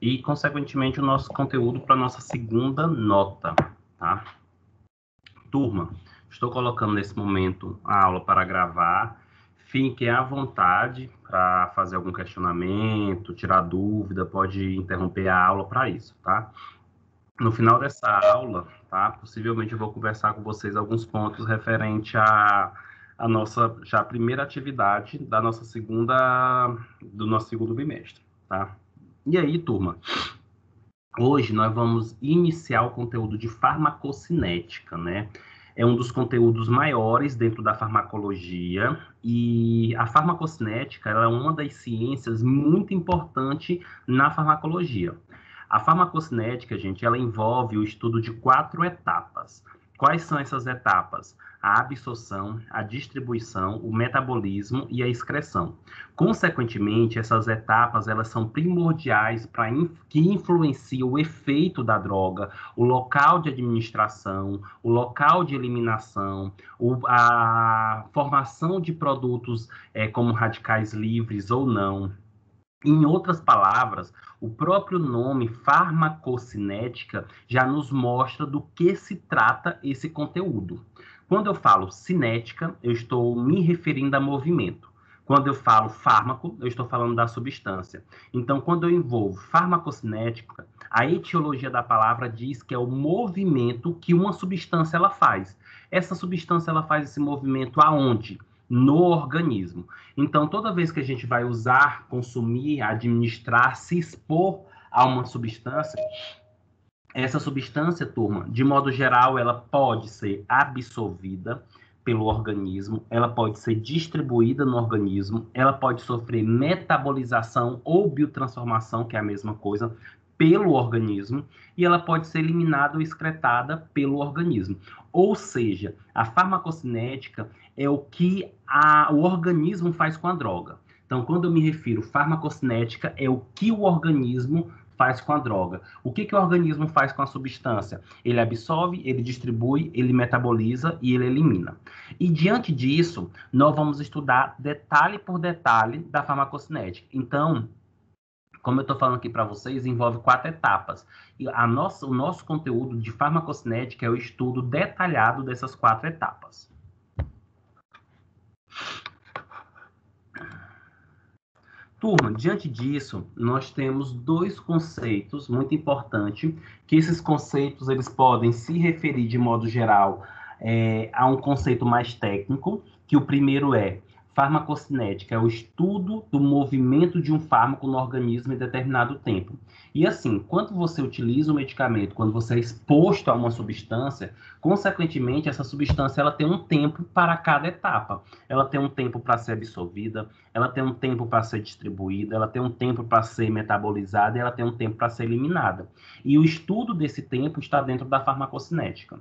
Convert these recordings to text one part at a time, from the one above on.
e, consequentemente, o nosso conteúdo para a nossa segunda nota, tá? Turma, estou colocando nesse momento a aula para gravar. Fiquem à vontade para fazer algum questionamento, tirar dúvida, pode interromper a aula para isso, tá? No final dessa aula, tá? Possivelmente eu vou conversar com vocês alguns pontos referente à nossa já primeira atividade da nossa do nosso segundo bimestre, tá? E aí, turma, hoje nós vamos iniciar o conteúdo de farmacocinética, né? É um dos conteúdos maiores dentro da farmacologia, e a farmacocinética ela é uma das ciências muito importante na farmacologia. A farmacocinética, gente, ela envolve o estudo de 4 etapas. Quais são essas etapas? A absorção, a distribuição, o metabolismo e a excreção. Consequentemente, essas etapas elas são primordiais para que influenciam o efeito da droga, o local de administração, o local de eliminação, a formação de produtos como radicais livres ou não. Em outras palavras, o próprio nome farmacocinética já nos mostra do que se trata esse conteúdo. Quando eu falo cinética, eu estou me referindo a movimento. Quando eu falo fármaco, eu estou falando da substância. Então, quando eu envolvo farmacocinética, a etiologia da palavra diz que é o movimento que uma substância ela faz. Essa substância ela faz esse movimento aonde? No organismo. Então, toda vez que a gente vai usar, consumir, administrar, se expor a uma substância, essa substância, turma, de modo geral, ela pode ser absorvida pelo organismo, ela pode ser distribuída no organismo, ela pode sofrer metabolização ou biotransformação, que é a mesma coisa, pelo organismo, e ela pode ser eliminada ou excretada pelo organismo. Ou seja, a farmacocinética é o que o organismo faz com a droga. Então, quando eu me refiro farmacocinética, é o que o organismo faz com a droga. O que o organismo faz com a substância? Ele absorve, ele distribui, ele metaboliza e ele elimina. E diante disso, nós vamos estudar detalhe por detalhe da farmacocinética. Então, como eu estou falando aqui para vocês, envolve 4 etapas. E o nosso conteúdo de farmacocinética é o estudo detalhado dessas 4 etapas. Turma, diante disso, nós temos 2 conceitos muito importantes, que esses conceitos eles podem se referir de modo geral a um conceito mais técnico, que o primeiro é farmacocinética, é o estudo do movimento de um fármaco no organismo em determinado tempo. E assim, quando você utiliza o medicamento, quando você é exposto a uma substância, consequentemente, essa substância ela tem um tempo para cada etapa. Ela tem um tempo para ser absorvida, ela tem um tempo para ser distribuída, ela tem um tempo para ser metabolizada e ela tem um tempo para ser eliminada. E o estudo desse tempo está dentro da farmacocinética.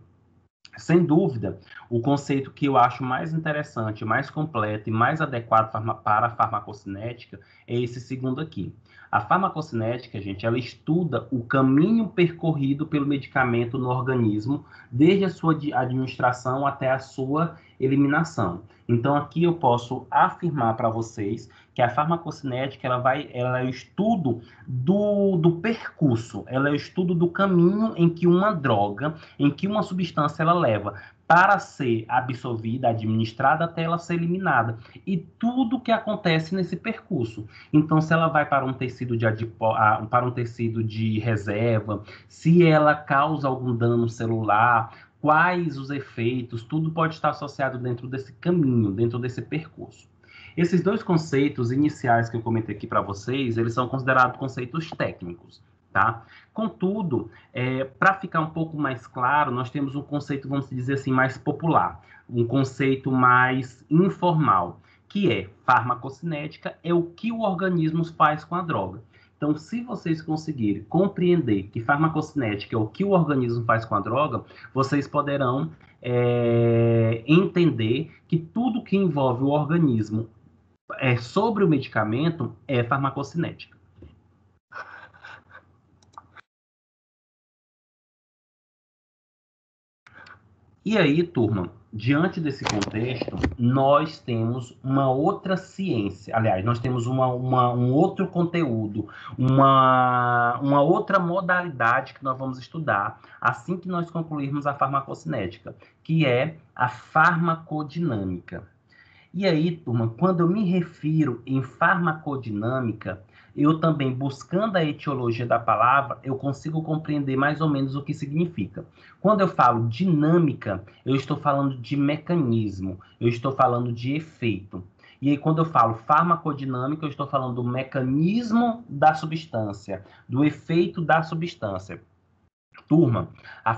Sem dúvida, o conceito que eu acho mais interessante, mais completo e mais adequado para a farmacocinética é esse segundo aqui. A farmacocinética, gente, ela estuda o caminho percorrido pelo medicamento no organismo, desde a sua administração até a sua eliminação. Então, aqui eu posso afirmar para vocês que a farmacocinética ela é o estudo do percurso, ela é o estudo do caminho em que uma droga, em que uma substância ela leva para ser absorvida, administrada, até ela ser eliminada. E tudo que acontece nesse percurso. Então, se ela vai para um tecido para um tecido de reserva, se ela causa algum dano celular, quais os efeitos, tudo pode estar associado dentro desse caminho, dentro desse percurso. Esses 2 conceitos iniciais que eu comentei aqui para vocês, eles são considerados conceitos técnicos, tá? Contudo, para ficar um pouco mais claro, nós temos um conceito, vamos dizer assim, mais popular, um conceito mais informal, que é farmacocinética, é o que o organismo faz com a droga. Então, se vocês conseguirem compreender que farmacocinética é o que o organismo faz com a droga, vocês poderão entender que tudo que envolve o organismo sobre o medicamento é farmacocinética. E aí, turma, diante desse contexto, nós temos uma outra ciência, aliás, nós temos um outro conteúdo, uma outra modalidade que nós vamos estudar assim que nós concluirmos a farmacocinética, que é a farmacodinâmica. E aí, turma, quando eu me refiro em farmacodinâmica, eu também, buscando a etiologia da palavra, eu consigo compreender mais ou menos o que significa. Quando eu falo dinâmica, eu estou falando de mecanismo, eu estou falando de efeito. E aí, quando eu falo farmacodinâmica, eu estou falando do mecanismo da substância, do efeito da substância. Turma, a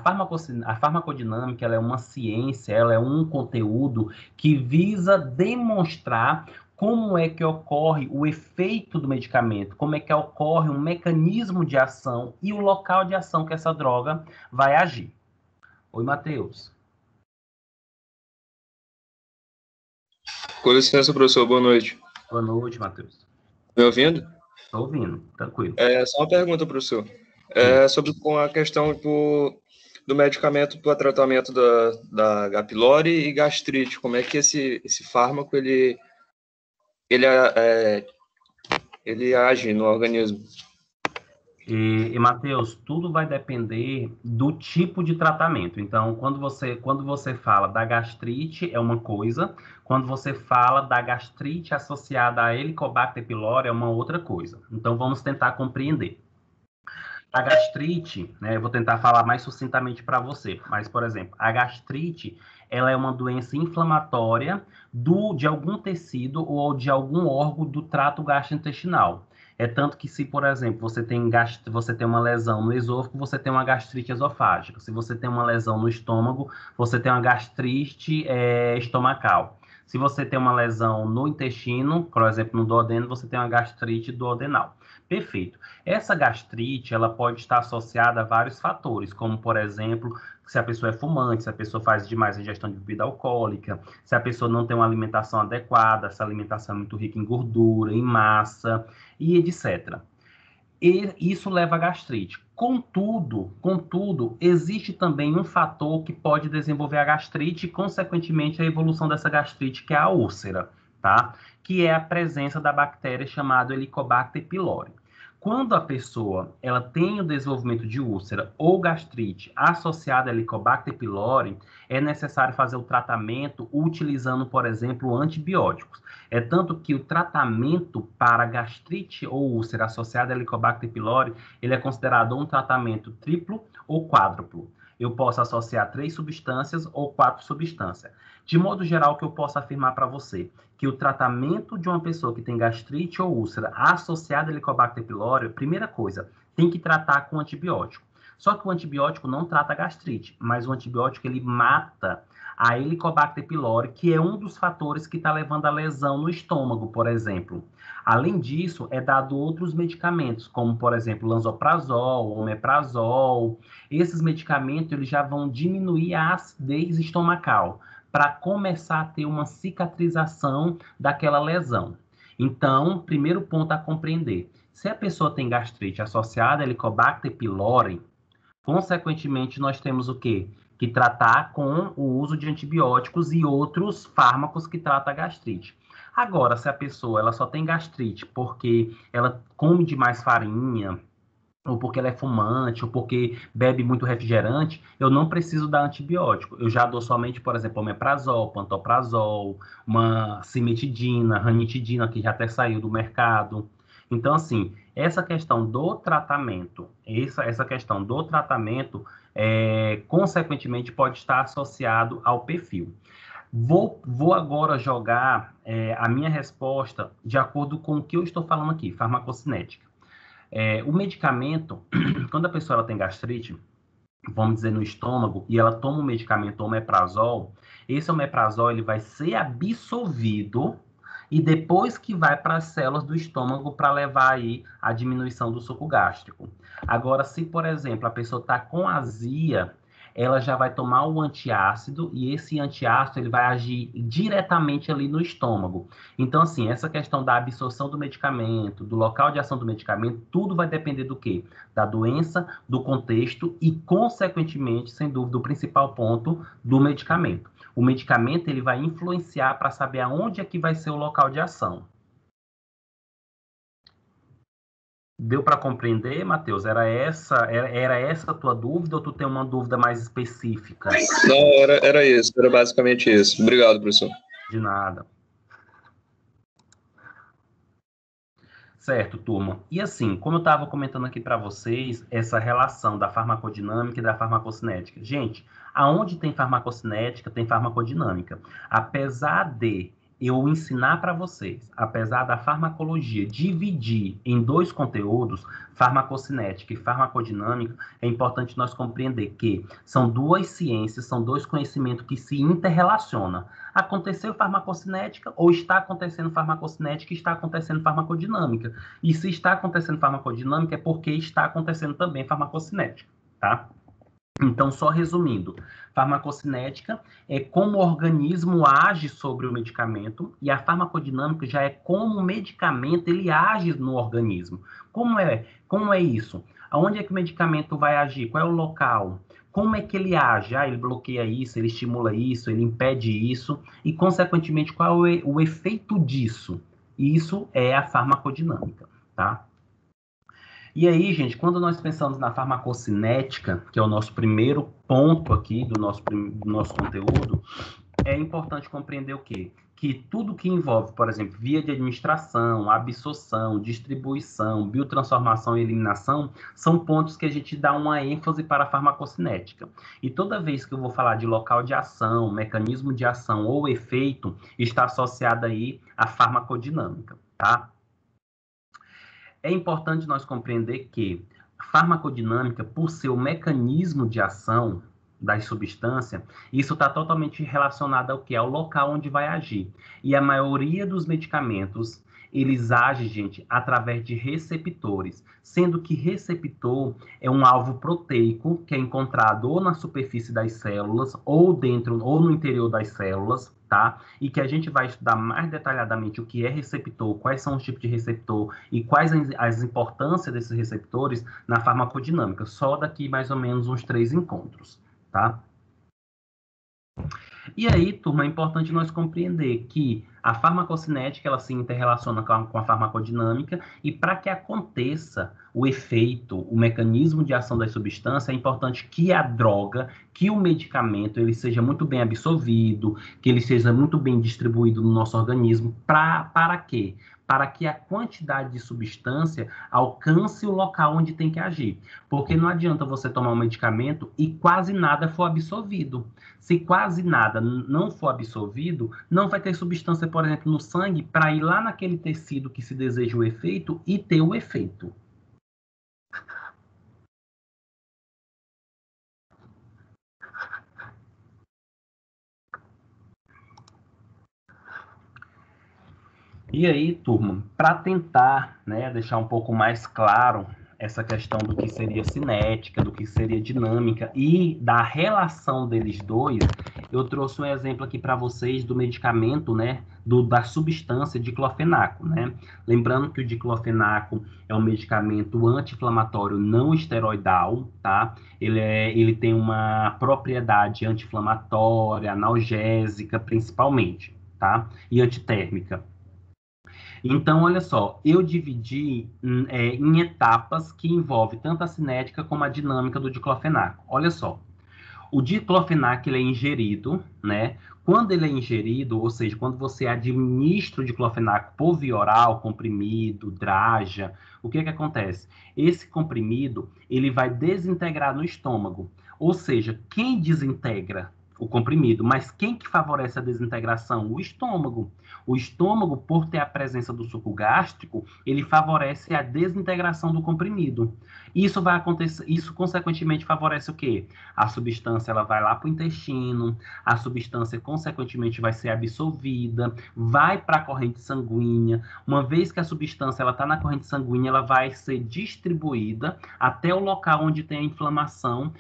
farmacodinâmica ela é uma ciência, ela é um conteúdo que visa demonstrar como é que ocorre o efeito do medicamento, como é que ocorre um mecanismo de ação e o local de ação que essa droga vai agir. Oi, Matheus. Com licença, professor. Boa noite. Boa noite, Matheus. Me ouvindo? Estou ouvindo, tranquilo. Só uma pergunta, professor. Sim. Sobre com a questão do medicamento para tratamento da H. pylori e gastrite. Como é que esse fármaco ele age no organismo? E Matheus, tudo vai depender do tipo de tratamento. Então, quando você fala da gastrite, é uma coisa. Quando você fala da gastrite associada a Helicobacter pylori, é uma outra coisa. Então, vamos tentar compreender. A gastrite, né, eu vou tentar falar mais sucintamente para você. Mas, por exemplo, a gastrite, ela é uma doença inflamatória de algum tecido ou de algum órgão do trato gastrointestinal. É tanto que se, por exemplo, você tem uma lesão no esôfago, você tem uma gastrite esofágica. Se você tem uma lesão no estômago, você tem uma gastrite estomacal. Se você tem uma lesão no intestino, por exemplo, no duodeno, você tem uma gastrite duodenal. Perfeito. Essa gastrite, ela pode estar associada a vários fatores, como, por exemplo, se a pessoa é fumante, se a pessoa faz demais ingestão de bebida alcoólica, se a pessoa não tem uma alimentação adequada, se a alimentação é muito rica em gordura, em massa, e etc. E isso leva a gastrite. Contudo, existe também um fator que pode desenvolver a gastrite e, consequentemente, a evolução dessa gastrite, que é a úlcera, tá? Que é a presença da bactéria chamada Helicobacter pylori. Quando a pessoa ela tem o desenvolvimento de úlcera ou gastrite associada a Helicobacter pylori, é necessário fazer o tratamento utilizando, por exemplo, antibióticos. É tanto que o tratamento para gastrite ou úlcera associada a Helicobacter pylori, ele é considerado um tratamento triplo ou quádruplo. Eu posso associar 3 substâncias ou 4 substâncias. De modo geral, o que eu posso afirmar para você? Que o tratamento de uma pessoa que tem gastrite ou úlcera associada a Helicobacter pylori, primeira coisa, tem que tratar com antibiótico. Só que o antibiótico não trata a gastrite, mas o antibiótico ele mata a Helicobacter pylori, que é um dos fatores que está levando a lesão no estômago, por exemplo. Além disso, é dado outros medicamentos, como, por exemplo, lansoprazol, omeprazol. Esses medicamentos eles já vão diminuir a acidez estomacal, para começar a ter uma cicatrização daquela lesão. Então, primeiro ponto a compreender, se a pessoa tem gastrite associada a Helicobacter pylori, consequentemente, nós temos o quê? Que tratar com o uso de antibióticos e outros fármacos que tratam a gastrite. Agora, se a pessoa ela só tem gastrite porque ela come demais farinha, ou porque ela é fumante, ou porque bebe muito refrigerante, eu não preciso dar antibiótico. Eu já dou somente, por exemplo, omeprazol, pantoprazol, uma cimetidina, ranitidina, que já até saiu do mercado. Então, assim, essa questão do tratamento, consequentemente, pode estar associado ao perfil. Vou agora jogar a minha resposta de acordo com o que eu estou falando aqui, farmacocinética. O medicamento, quando a pessoa ela tem gastrite, vamos dizer, no estômago, e ela toma um medicamento omeprazol, esse omeprazol ele vai ser absorvido e depois que vai para as células do estômago para levar aí a diminuição do suco gástrico. Agora, se, por exemplo, a pessoa está com azia, ela já vai tomar o antiácido e esse antiácido ele vai agir diretamente ali no estômago. Então, assim, essa questão da absorção do medicamento, do local de ação do medicamento, tudo vai depender do quê? Da doença, do contexto e, consequentemente, sem dúvida, o principal ponto do medicamento. O medicamento ele vai influenciar para saber aonde é que vai ser o local de ação. Deu para compreender, Matheus? Era essa a tua dúvida ou tu tem uma dúvida mais específica? Não, era isso, era basicamente isso. Obrigado, professor. De nada. Certo, turma. E assim, como eu estava comentando aqui para vocês, essa relação da farmacodinâmica e da farmacocinética. Gente, aonde tem farmacocinética, tem farmacodinâmica. Apesar de eu ensinar para vocês, apesar da farmacologia dividir em dois conteúdos, farmacocinética e farmacodinâmica, é importante nós compreender que são duas ciências, são dois conhecimentos que se interrelacionam. Aconteceu farmacocinética ou está acontecendo farmacocinética e está acontecendo farmacodinâmica. E se está acontecendo farmacodinâmica é porque está acontecendo também farmacocinética, tá? Então, só resumindo, farmacocinética é como o organismo age sobre o medicamento e a farmacodinâmica já é como o medicamento ele age no organismo. Como é isso? Aonde é que o medicamento vai agir? Qual é o local? Como é que ele age? Ele bloqueia isso, ele estimula isso, ele impede isso e, consequentemente, qual é o efeito disso? Isso é a farmacodinâmica, tá? E aí, gente, quando nós pensamos na farmacocinética, que é o nosso primeiro ponto aqui do nosso conteúdo, é importante compreender o quê? Que tudo que envolve, por exemplo, via de administração, absorção, distribuição, biotransformação e eliminação, são pontos que a gente dá uma ênfase para a farmacocinética. E toda vez que eu vou falar de local de ação, mecanismo de ação ou efeito, está associado aí à farmacodinâmica, tá? É importante nós compreender que a farmacodinâmica, por ser o mecanismo de ação das substâncias, isso está totalmente relacionado ao que? Ao local onde vai agir. E a maioria dos medicamentos, eles agem, gente, através de receptores, sendo que receptor é um alvo proteico que é encontrado ou na superfície das células, ou dentro, ou no interior das células, tá? E que a gente vai estudar mais detalhadamente o que é receptor, quais são os tipos de receptor e quais as importâncias desses receptores na farmacodinâmica, só daqui mais ou menos uns 3 encontros, tá? E aí, turma, é importante nós compreender que a farmacocinética ela se interrelaciona com a farmacodinâmica e para que aconteça o efeito, o mecanismo de ação das substâncias, é importante que a droga, que o medicamento, ele seja muito bem absorvido, que ele seja muito bem distribuído no nosso organismo. Para quê? Para que a quantidade de substância alcance o local onde tem que agir. Porque não adianta você tomar um medicamento e quase nada for absorvido. Se quase nada não for absorvido, não vai ter substância, por exemplo, no sangue para ir lá naquele tecido que se deseja o efeito e ter o efeito. E aí, turma, para tentar, né, deixar um pouco mais claro essa questão do que seria cinética, do que seria dinâmica e da relação deles dois, eu trouxe um exemplo aqui para vocês do medicamento, né, da substância diclofenaco, né? Lembrando que o diclofenaco é um medicamento anti-inflamatório não esteroidal, tá? Ele tem uma propriedade anti-inflamatória, analgésica, principalmente, tá? E antitérmica. Então, olha só, eu dividi em etapas que envolvem tanto a cinética como a dinâmica do diclofenaco. Olha só, o diclofenaco ele é ingerido, né? Quando ele é ingerido, ou seja, quando você administra o diclofenaco por via oral, comprimido, draja, o que acontece? Esse comprimido, ele vai desintegrar no estômago. Ou seja, quem desintegra O comprimido. Mas quem que favorece a desintegração? O estômago. O estômago, por ter a presença do suco gástrico, ele favorece a desintegração do comprimido. Isso vai acontecer, isso consequentemente favorece o quê? A substância ela vai lá para o intestino, a substância consequentemente vai ser absorvida, vai para a corrente sanguínea. Uma vez que a substância ela está na corrente sanguínea, ela vai ser distribuída até o local onde tem a inflamação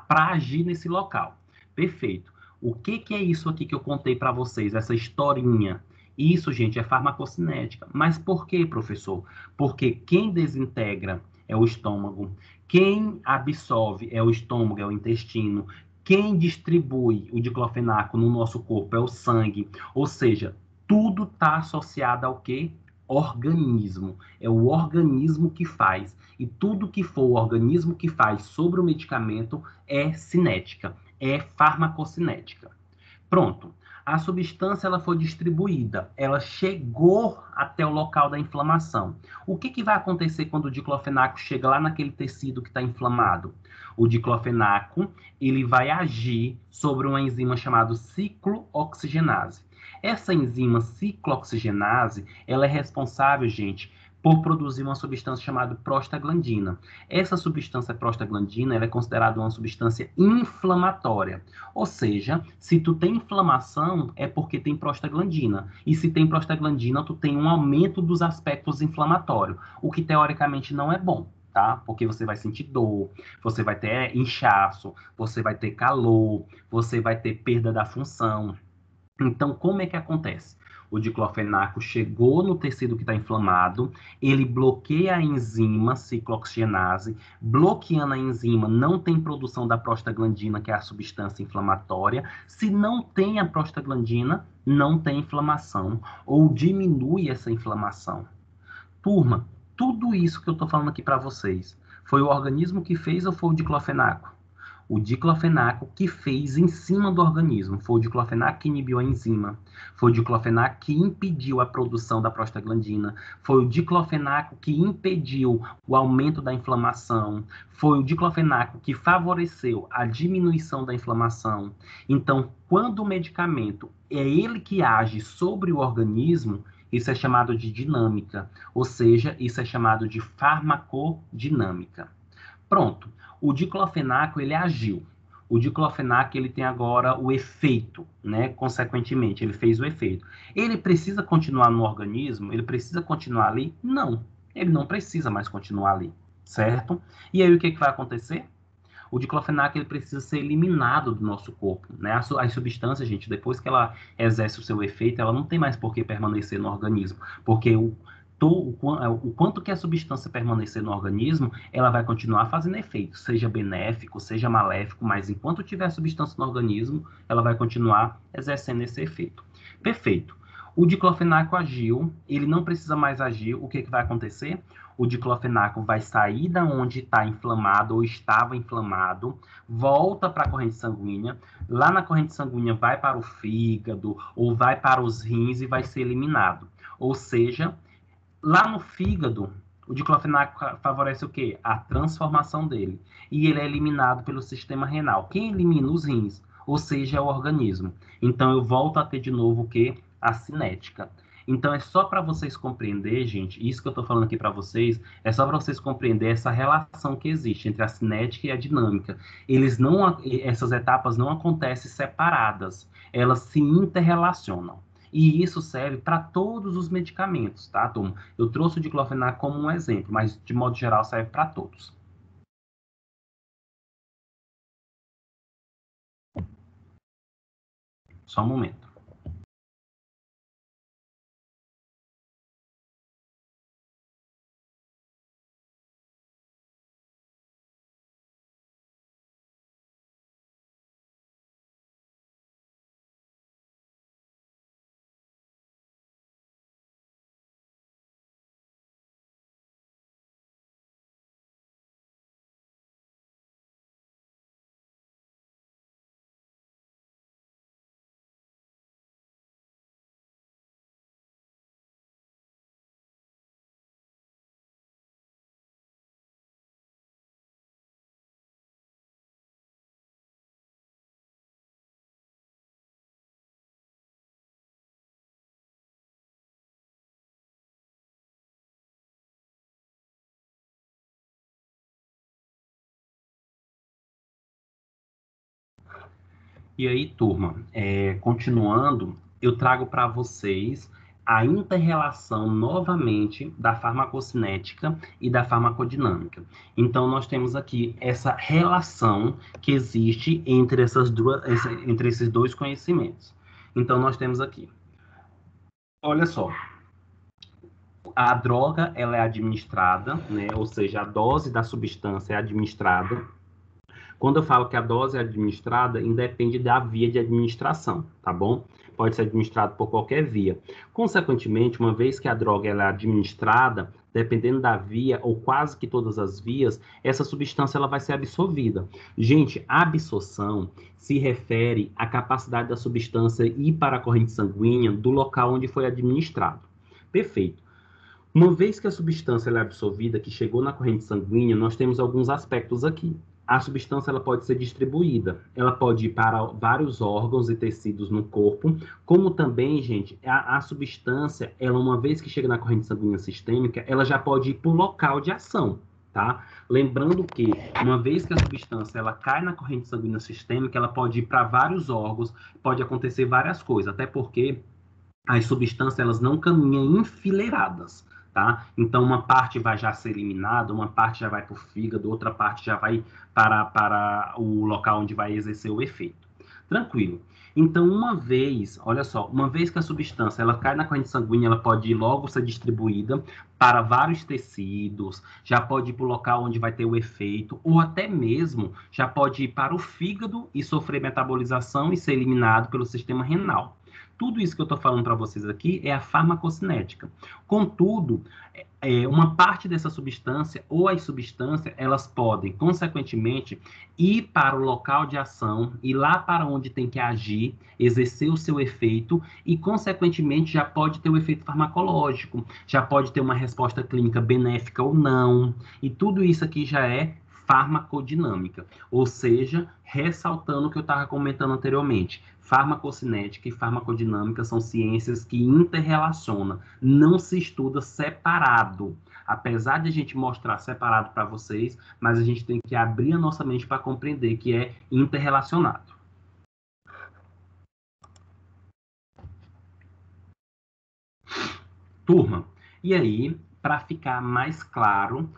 para agir nesse local. Perfeito. O que é isso aqui que eu contei para vocês, essa historinha? Isso, gente, é farmacocinética. Mas por quê, professor? Porque quem desintegra é o estômago, quem absorve é o estômago, é o intestino, quem distribui o diclofenaco no nosso corpo é o sangue. Ou seja, tudo está associado ao quê? Organismo. É o organismo que faz. E tudo que for o organismo que faz sobre o medicamento é cinética, é farmacocinética. Pronto. A substância ela foi distribuída, ela chegou até o local da inflamação. O que vai acontecer quando o diclofenaco chega lá naquele tecido que está inflamado? O diclofenaco ele vai agir sobre uma enzima chamada ciclooxigenase. Essa enzima ciclooxigenase, ela é responsável, gente, por produzir uma substância chamada prostaglandina. Essa substância prostaglandina ela é considerada uma substância inflamatória. Ou seja, se tu tem inflamação, é porque tem prostaglandina. E se tem prostaglandina, tu tem um aumento dos aspectos inflamatórios, o que teoricamente não é bom, tá? Porque você vai sentir dor, você vai ter inchaço, você vai ter calor, você vai ter perda da função. Então, como é que acontece? O diclofenaco chegou no tecido que está inflamado, ele bloqueia a enzima ciclooxigenase, bloqueando a enzima, não tem produção da prostaglandina, que é a substância inflamatória. Se não tem a prostaglandina, não tem inflamação, ou diminui essa inflamação. Turma, tudo isso que eu estou falando aqui para vocês, foi o organismo que fez ou foi o diclofenaco? O diclofenaco que fez em cima do organismo. Foi o diclofenaco que inibiu a enzima. Foi o diclofenaco que impediu a produção da prostaglandina. Foi o diclofenaco que impediu o aumento da inflamação. Foi o diclofenaco que favoreceu a diminuição da inflamação. Então, quando o medicamento é ele que age sobre o organismo, isso é chamado de dinâmica, ou seja, isso é chamado de farmacodinâmica. Pronto. O diclofenaco, ele agiu. O diclofenaco, ele tem agora o efeito, né? Consequentemente, ele fez o efeito. Ele precisa continuar no organismo? Ele precisa continuar ali? Não. Ele não precisa mais continuar ali, certo? E aí, o que vai acontecer? O diclofenaco, ele precisa ser eliminado do nosso corpo, né? As substâncias, gente, depois que ela exerce o seu efeito, ela não tem mais por que permanecer no organismo, porque o quanto que a substância permanecer no organismo, ela vai continuar fazendo efeito, seja benéfico, seja maléfico, mas enquanto tiver substância no organismo, ela vai continuar exercendo esse efeito. Perfeito. O diclofenaco agiu, ele não precisa mais agir, o que vai acontecer? O diclofenaco vai sair da onde está inflamado ou estava inflamado, volta para a corrente sanguínea, lá na corrente sanguínea vai para o fígado ou vai para os rins e vai ser eliminado. Ou seja, lá no fígado, o diclofenaco favorece o quê? A transformação dele. E ele é eliminado pelo sistema renal. Quem elimina os rins? Ou seja, é o organismo. Então eu volto a ter de novo o quê? A cinética. Então é só para vocês compreender, gente, isso que eu estou falando aqui para vocês, é só para vocês compreender essa relação que existe entre a cinética e a dinâmica. Essas etapas não acontecem separadas, elas se interrelacionam. E isso serve para todos os medicamentos, tá, turma? Eu trouxe o diclofenac como um exemplo, mas de modo geral serve para todos. Só um momento. E aí, turma, continuando, eu trago para vocês a inter-relação novamente da farmacocinética e da farmacodinâmica. Então, nós temos aqui essa relação que existe entre entre esses dois conhecimentos. Então, nós temos aqui, olha só, a droga ela é administrada, né? Ou seja, a dose da substância é administrada. Quando eu falo que a dose é administrada, independe da via de administração, tá bom? Pode ser administrado por qualquer via. Consequentemente, uma vez que a droga ela é administrada, dependendo da via, ou quase que todas as vias, essa substância ela vai ser absorvida. Gente, a absorção se refere à capacidade da substância ir para a corrente sanguínea do local onde foi administrado. Perfeito. Uma vez que a substância ela é absorvida, que chegou na corrente sanguínea, nós temos alguns aspectos aqui. A substância ela pode ser distribuída, ela pode ir para vários órgãos e tecidos no corpo, como também, gente, a substância, ela uma vez que chega na corrente sanguínea sistêmica, ela já pode ir para o local de ação, tá? Lembrando que, uma vez que a substância ela cai na corrente sanguínea sistêmica, ela pode ir para vários órgãos, pode acontecer várias coisas, até porque as substâncias elas não caminham enfileiradas, tá? Então, uma parte vai já ser eliminada, uma parte já vai para o fígado, outra parte já vai para o local onde vai exercer o efeito. Tranquilo. Então, olha só, uma vez que a substância ela cai na corrente sanguínea, ela pode ir logo ser distribuída para vários tecidos, já pode ir para o local onde vai ter o efeito, ou até mesmo já pode ir para o fígado e sofrer metabolização e ser eliminado pelo sistema renal. Tudo isso que eu estou falando para vocês aqui é a farmacocinética. Contudo, uma parte dessa substância ou as substâncias, elas podem, consequentemente, ir para o local de ação, ir lá para onde tem que agir, exercer o seu efeito e, consequentemente, já pode ter o efeito farmacológico, já pode ter uma resposta clínica benéfica ou não. E tudo isso aqui já é farmacodinâmica, ou seja, ressaltando o que eu estava comentando anteriormente, farmacocinética e farmacodinâmica são ciências que interrelacionam, não se estuda separado. Apesar de a gente mostrar separado para vocês, mas a gente tem que abrir a nossa mente para compreender que é interrelacionado. Turma, e aí, para ficar mais claro,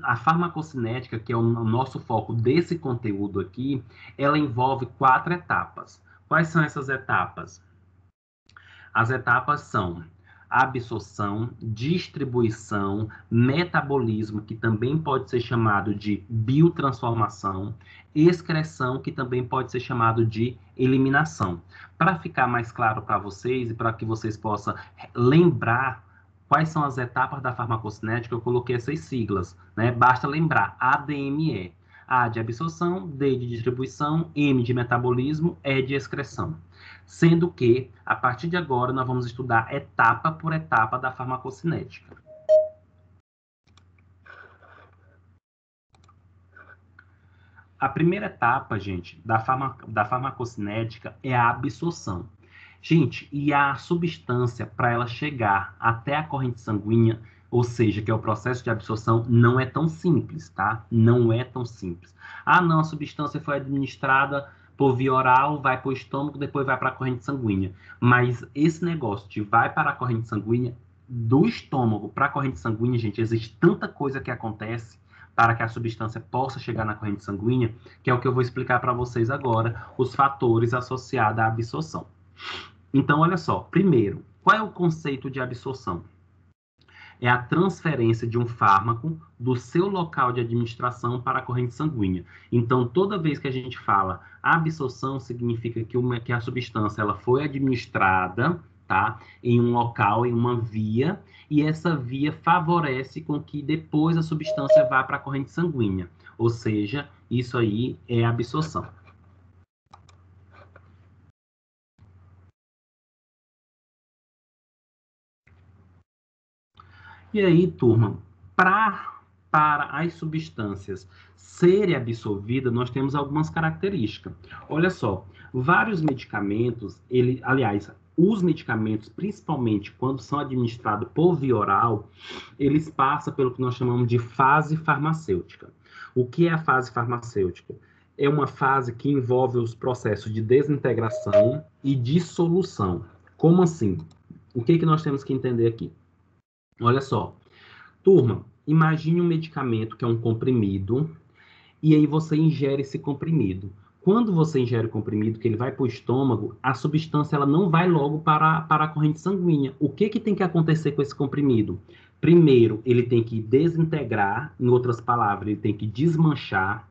a farmacocinética, que é o nosso foco desse conteúdo aqui, ela envolve 4 etapas. Quais são essas etapas? As etapas são absorção, distribuição, metabolismo, que também pode ser chamado de biotransformação, excreção, que também pode ser chamado de eliminação. Para ficar mais claro para vocês e para que vocês possam lembrar quais são as etapas da farmacocinética, eu coloquei essas siglas, né? Basta lembrar ADME. A de absorção, D de distribuição, M de metabolismo, E de excreção. Sendo que, a partir de agora, nós vamos estudar etapa por etapa da farmacocinética. A primeira etapa, gente, da farmacocinética é a absorção. Gente, e a substância, para ela chegar até a corrente sanguínea, ou seja, que é o processo de absorção, não é tão simples, tá? Não é tão simples. Ah, não, a substância foi administrada por via oral, vai para o estômago, depois vai para a corrente sanguínea. Mas esse negócio de vai para a corrente sanguínea, do estômago para a corrente sanguínea, gente, existe tanta coisa que acontece para que a substância possa chegar na corrente sanguínea, que é o que eu vou explicar para vocês agora, os fatores associados à absorção. Então, olha só, primeiro, qual é o conceito de absorção? É a transferência de um fármaco do seu local de administração para a corrente sanguínea. Então, toda vez que a gente fala absorção, significa que a substância ela foi administrada, tá, em um local, em uma via, e essa via favorece com que depois a substância vá para a corrente sanguínea. Ou seja, isso aí é absorção. E aí, turma, para as substâncias serem absorvidas, nós temos algumas características. Olha só, vários medicamentos, aliás, os medicamentos, principalmente quando são administrados por via oral, eles passam pelo que nós chamamos de fase farmacêutica. O que é a fase farmacêutica? é uma fase que envolve os processos de desintegração e dissolução. Como assim? O que nós temos que entender aqui? Olha só. Turma, imagine um medicamento que é um comprimido, e aí você ingere esse comprimido. Quando você ingere o comprimido, que ele vai para o estômago, a substância ela não vai logo para a corrente sanguínea. O que tem que acontecer com esse comprimido? Primeiro, ele tem que desintegrar, em outras palavras, ele tem que desmanchar.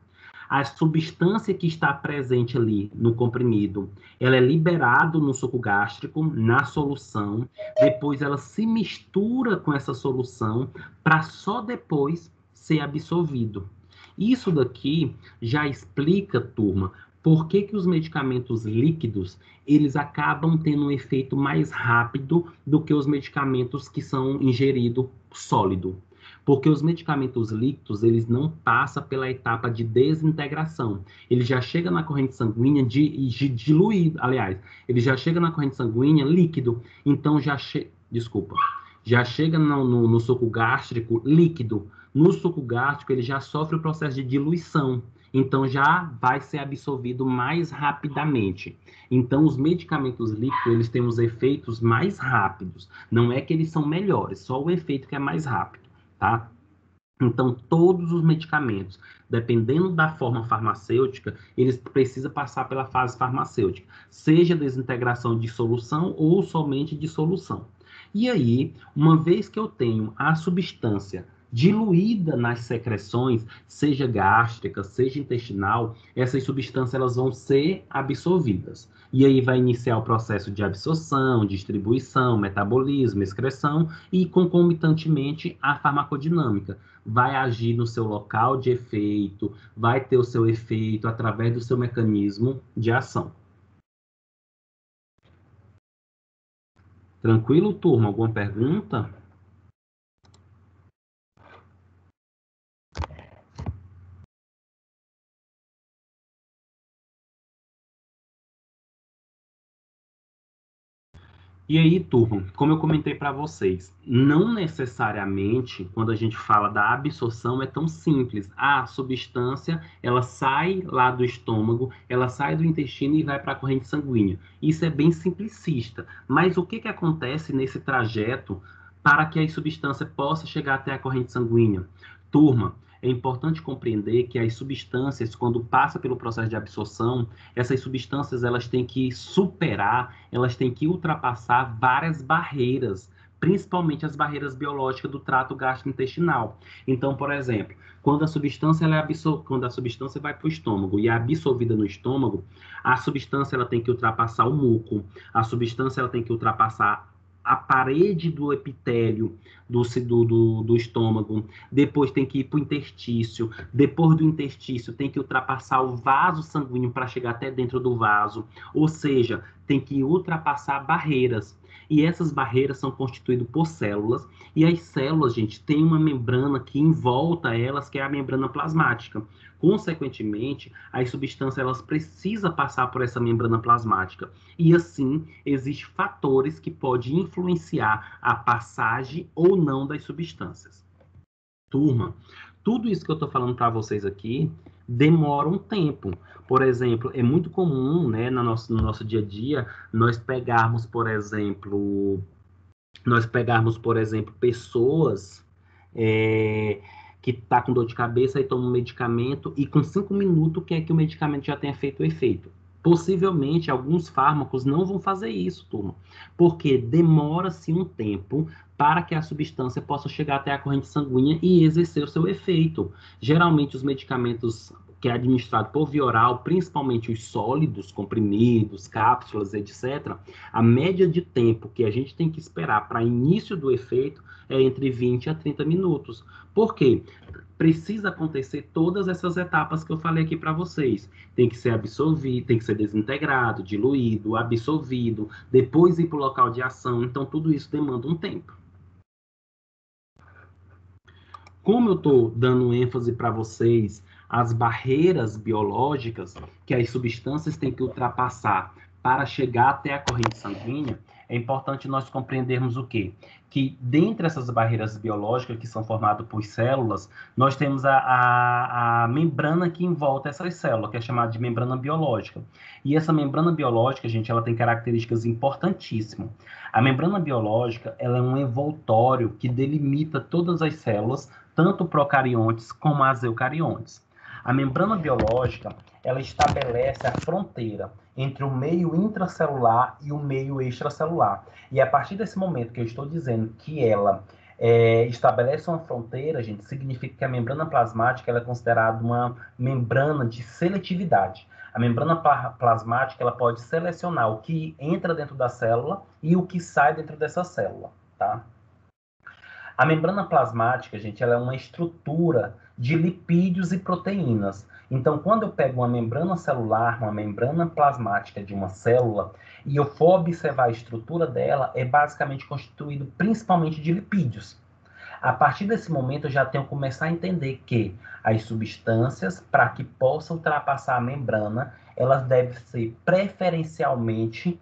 A substância que está presente ali no comprimido, ela é liberada no suco gástrico, na solução. Depois ela se mistura com essa solução para só depois ser absorvido. Isso daqui já explica, turma, por que os medicamentos líquidos, eles acabam tendo um efeito mais rápido do que os medicamentos que são ingeridos sólido. Porque os medicamentos líquidos, eles não passam pela etapa de desintegração. Ele já chega na corrente sanguínea diluído, aliás, ele já chega na corrente sanguínea líquido. Então, já chega no suco gástrico líquido. No suco gástrico, ele já sofre o processo de diluição. Então, já vai ser absorvido mais rapidamente. Então, os medicamentos líquidos, eles têm os efeitos mais rápidos. Não é que eles são melhores, só o efeito que é mais rápido, tá? Então, todos os medicamentos, dependendo da forma farmacêutica, eles precisam passar pela fase farmacêutica, seja desintegração de solução ou somente dissolução. E aí, uma vez que eu tenho a substância diluída nas secreções, seja gástrica, seja intestinal, essas substâncias elas vão ser absorvidas. E aí vai iniciar o processo de absorção, distribuição, metabolismo, excreção e, concomitantemente, a farmacodinâmica. Vai agir no seu local de efeito, vai ter o seu efeito através do seu mecanismo de ação. Tranquilo, turma? Alguma pergunta? E aí, turma, como eu comentei para vocês, não necessariamente, quando a gente fala da absorção, é tão simples. A substância, ela sai lá do estômago, ela sai do intestino e vai para a corrente sanguínea. Isso é bem simplicista. Mas o que acontece nesse trajeto para que a substância possa chegar até a corrente sanguínea? Turma, é importante compreender que as substâncias, quando passa pelo processo de absorção, essas substâncias elas têm que superar, elas têm que ultrapassar várias barreiras, principalmente as barreiras biológicas do trato gastrointestinal. Então, por exemplo, quando a substância vai para o estômago e é absorvida no estômago, a substância ela tem que ultrapassar o muco, a substância ela tem que ultrapassar a parede do epitélio do estômago, depois tem que ir para o interstício, depois do interstício tem que ultrapassar o vaso sanguíneo para chegar até dentro do vaso, ou seja, tem que ultrapassar barreiras. E essas barreiras são constituídas por células, e as células, gente, têm uma membrana que envolta elas, que é a membrana plasmática. Consequentemente, as substâncias elas precisam passar por essa membrana plasmática. E assim, existem fatores que podem influenciar a passagem ou não das substâncias. Turma, tudo isso que eu estou falando para vocês aqui demora um tempo. Por exemplo, é muito comum, né, no nosso dia a dia, nós pegarmos, por exemplo, pessoas que está com dor de cabeça e toma um medicamento e com 5 minutos quer que o medicamento já tenha feito o efeito. Possivelmente, alguns fármacos não vão fazer isso, turma, porque demora-se um tempo para que a substância possa chegar até a corrente sanguínea e exercer o seu efeito. Geralmente, os medicamentos que é administrado por via oral, principalmente os sólidos, comprimidos, cápsulas, etc., a média de tempo que a gente tem que esperar para início do efeito é entre 20 a 30 minutos. Por quê? Precisa acontecer todas essas etapas que eu falei aqui para vocês. Tem que ser absorvido, tem que ser desintegrado, diluído, absorvido, depois ir para o local de ação. Então, tudo isso demanda um tempo. Como eu estou dando ênfase para vocês as barreiras biológicas que as substâncias têm que ultrapassar para chegar até a corrente sanguínea, é importante nós compreendermos o quê? Que dentre essas barreiras biológicas que são formadas por células, nós temos a membrana que envolve essas células, que é chamada de membrana biológica. E essa membrana biológica, gente, ela tem características importantíssimas. A membrana biológica, ela é um envoltório que delimita todas as células, tanto procariontes como as eucariontes. A membrana biológica, ela estabelece a fronteira entre o meio intracelular e o meio extracelular. E a partir desse momento que eu estou dizendo que ela estabelece uma fronteira, gente, significa que a membrana plasmática ela é considerada uma membrana de seletividade. A membrana plasmática ela pode selecionar o que entra dentro da célula e o que sai dentro dessa célula, tá? A membrana plasmática, gente, ela é uma estrutura de lipídios e proteínas. Então, quando eu pego uma membrana celular, uma membrana plasmática de uma célula, e eu for observar a estrutura dela, é basicamente constituído principalmente de lipídios. A partir desse momento, eu já tenho que começar a entender que as substâncias, para que possam ultrapassar a membrana, elas devem ser preferencialmente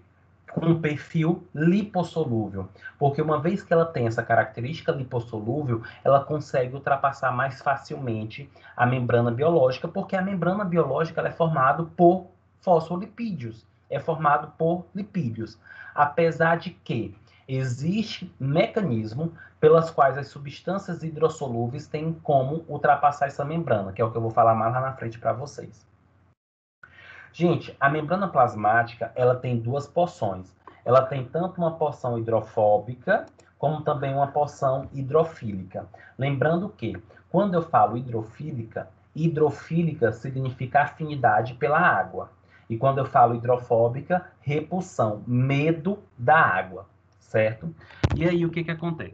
com um perfil lipossolúvel, porque uma vez que ela tem essa característica lipossolúvel, ela consegue ultrapassar mais facilmente a membrana biológica, porque a membrana biológica ela é formada por fosfolipídios, é formado por lipídios, apesar de que existe mecanismo pelas quais as substâncias hidrossolúveis têm como ultrapassar essa membrana, que é o que eu vou falar mais lá na frente para vocês. Gente, a membrana plasmática, ela tem duas porções. Ela tem tanto uma porção hidrofóbica, como também uma porção hidrofílica. Lembrando que, quando eu falo hidrofílica, hidrofílica significa afinidade pela água. E quando eu falo hidrofóbica, repulsão, medo da água, certo? E aí, o que acontece?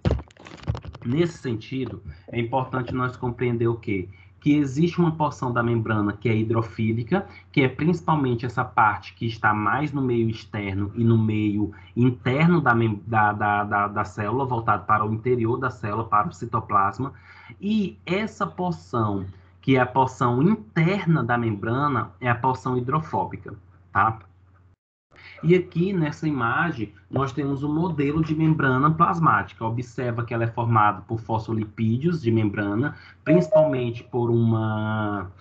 Nesse sentido, é importante nós compreender o quê? Que existe uma porção da membrana que é hidrofílica, que é principalmente essa parte que está mais no meio externo e no meio interno da célula, voltado para o interior da célula, para o citoplasma. E essa porção, que é a porção interna da membrana, é a porção hidrofóbica, tá? E aqui, nessa imagem, nós temos um modelo de membrana plasmática. Observa que ela é formada por fosfolipídios de membrana, principalmente por uma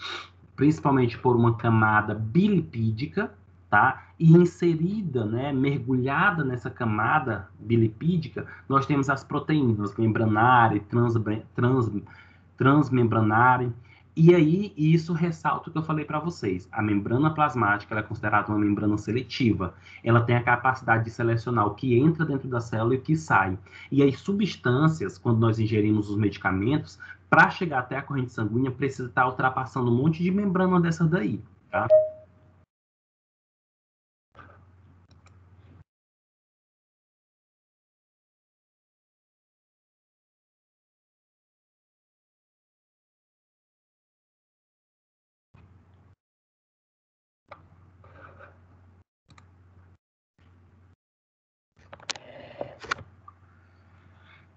camada bilipídica, tá? E inserida, né, mergulhada nessa camada bilipídica, nós temos as proteínas membranária, transmembranária. E aí, isso ressalta o que eu falei para vocês. A membrana plasmática ela é considerada uma membrana seletiva. Ela tem a capacidade de selecionar o que entra dentro da célula e o que sai. E as substâncias, quando nós ingerimos os medicamentos, para chegar até a corrente sanguínea, precisa estar ultrapassando um monte de membrana dessa daí, tá?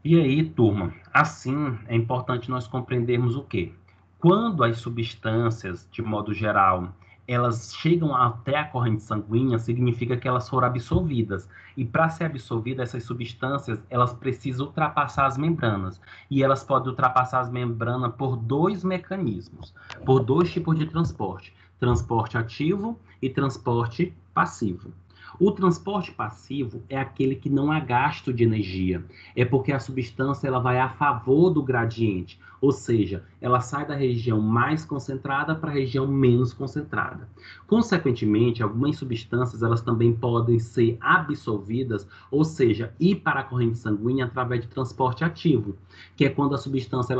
E aí, turma, assim é importante nós compreendermos o quê? Quando as substâncias, de modo geral, elas chegam até a corrente sanguínea, significa que elas foram absorvidas. E para ser absorvida, essas substâncias, elas precisam ultrapassar as membranas. E elas podem ultrapassar as membranas por dois mecanismos, por dois tipos de transporte. Transporte ativo e transporte passivo. O transporte passivo é aquele que não há gasto de energia. É porque a substância ela vai a favor do gradiente, ou seja, ela sai da região mais concentrada para a região menos concentrada. Consequentemente, algumas substâncias elas também podem ser absorvidas, ou seja, ir para a corrente sanguínea através de transporte ativo, que é quando a substância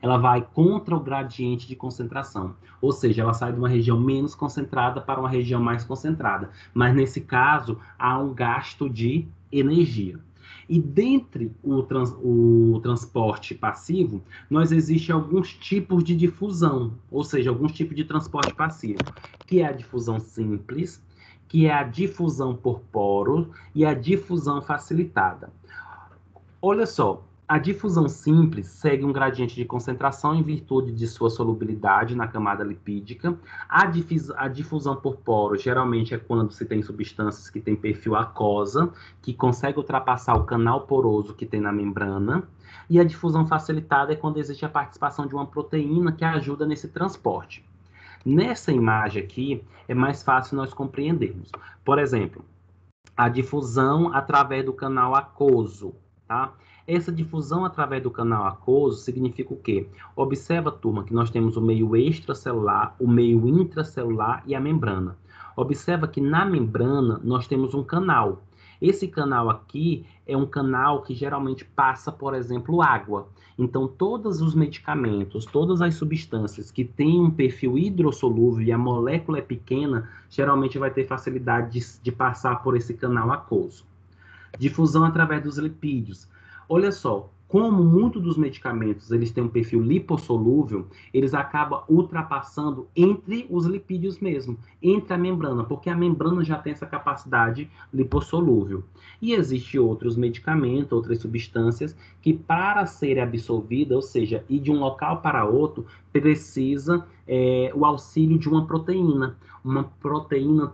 ela vai contra o gradiente de concentração, ou seja, ela sai de uma região menos concentrada para uma região mais concentrada. Mas nesse caso, há um gasto de energia. E dentre o transporte passivo, existem alguns tipos de difusão, ou seja, alguns tipos de transporte passivo, que é a difusão simples, que é a difusão por poro e a difusão facilitada. Olha só, A difusão simples segue um gradiente de concentração em virtude de sua solubilidade na camada lipídica. A difusão por poro geralmente é quando se tem substâncias que têm perfil aquosa, que consegue ultrapassar o canal poroso que tem na membrana. E a difusão facilitada é quando existe a participação de uma proteína que ajuda nesse transporte. Nessa imagem aqui, é mais fácil nós compreendermos. Por exemplo, a difusão através do canal aquoso, tá? Essa difusão através do canal aquoso significa o quê? Observa, turma, que nós temos o meio extracelular, o meio intracelular e a membrana. Observa que na membrana nós temos um canal. Esse canal aqui é um canal que geralmente passa, por exemplo, água. Então, todos os medicamentos, todas as substâncias que têm um perfil hidrossolúvel e a molécula é pequena, geralmente vai ter facilidade de passar por esse canal aquoso. Difusão através dos lipídios. Olha só, como muitos dos medicamentos eles têm um perfil lipossolúvel, eles acabam ultrapassando entre os lipídios mesmo, entre a membrana, porque a membrana já tem essa capacidade lipossolúvel. E existem outros medicamentos, outras substâncias, que para serem absorvidas, ou seja, ir de um local para outro, precisa o auxílio de uma proteína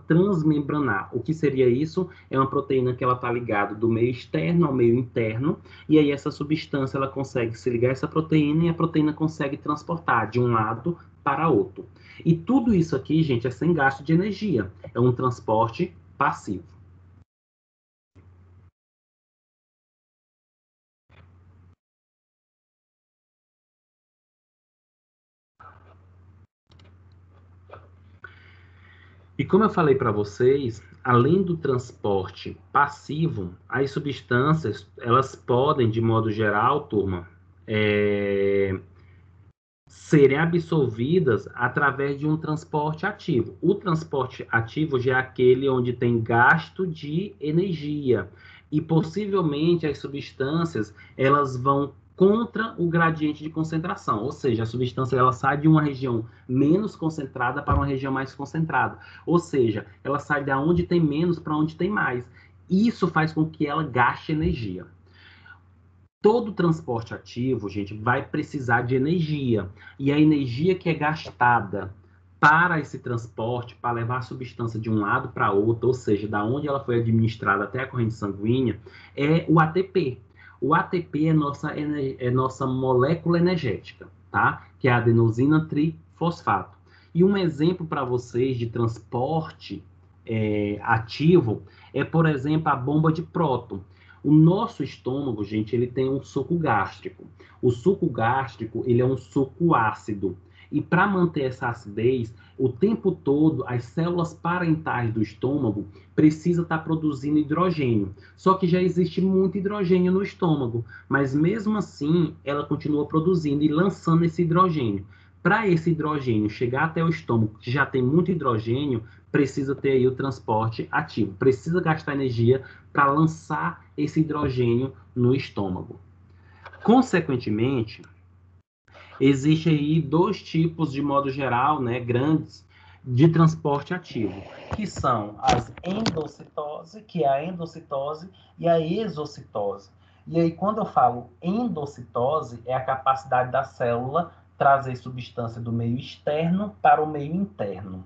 transmembranar. O que seria isso? É uma proteína que ela está ligada do meio externo ao meio interno, e aí essa substância ela consegue se ligar a essa proteína e a proteína consegue transportar de um lado para outro. E tudo isso aqui, gente, é sem gasto de energia. É um transporte passivo. E como eu falei para vocês, além do transporte passivo, as substâncias, elas podem, de modo geral, turma, serem absorvidas através de um transporte ativo. O transporte ativo já é aquele onde tem gasto de energia e possivelmente as substâncias elas vão contra o gradiente de concentração, ou seja, a substância ela sai de uma região menos concentrada para uma região mais concentrada, ou seja, ela sai de onde tem menos para onde tem mais. Isso faz com que ela gaste energia. Todo transporte ativo, gente, vai precisar de energia. E a energia que é gastada para esse transporte, para levar a substância de um lado para outro, ou seja, da onde ela foi administrada até a corrente sanguínea, é o ATP. O ATP é nossa molécula energética, tá? Que é a adenosina trifosfato. E um exemplo para vocês de transporte ativo é, por exemplo, a bomba de próton. O nosso estômago, gente, ele tem um suco gástrico. O suco gástrico, ele é um suco ácido. E para manter essa acidez, o tempo todo, as células parentais do estômago precisam estar produzindo hidrogênio. Só que já existe muito hidrogênio no estômago, mas mesmo assim, ela continua produzindo e lançando esse hidrogênio. Para esse hidrogênio chegar até o estômago, que já tem muito hidrogênio, precisa ter aí o transporte ativo. Precisa gastar energia para lançar esse hidrogênio no estômago. Consequentemente, existe aí dois tipos, de modo geral, né, grandes, de transporte ativo, que são as endocitose, que é a endocitose, e a exocitose. E aí, quando eu falo endocitose, é a capacidade da célula trazer substância do meio externo para o meio interno.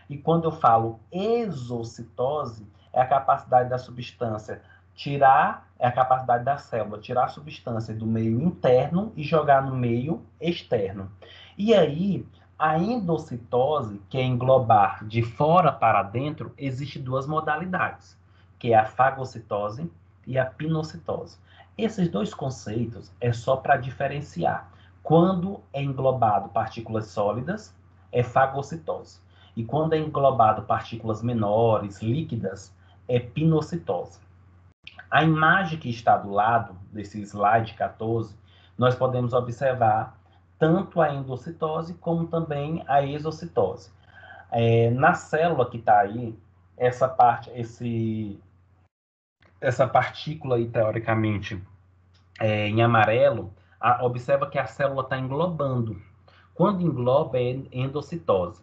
E quando eu falo exocitose, é a capacidade da substância é a capacidade da célula tirar a substância do meio interno e jogar no meio externo. E aí, a endocitose, que é englobar de fora para dentro, existe duas modalidades, que é a fagocitose e a pinocitose. Esses dois conceitos é só para diferenciar. Quando é englobado partículas sólidas, é fagocitose. E quando é englobado partículas menores, líquidas, é pinocitose. A imagem que está do lado desse slide 14, nós podemos observar tanto a endocitose como também a exocitose. Na célula que está aí, essa partícula aí, teoricamente, em amarelo, observa que a célula está englobando. Quando engloba, é endocitose.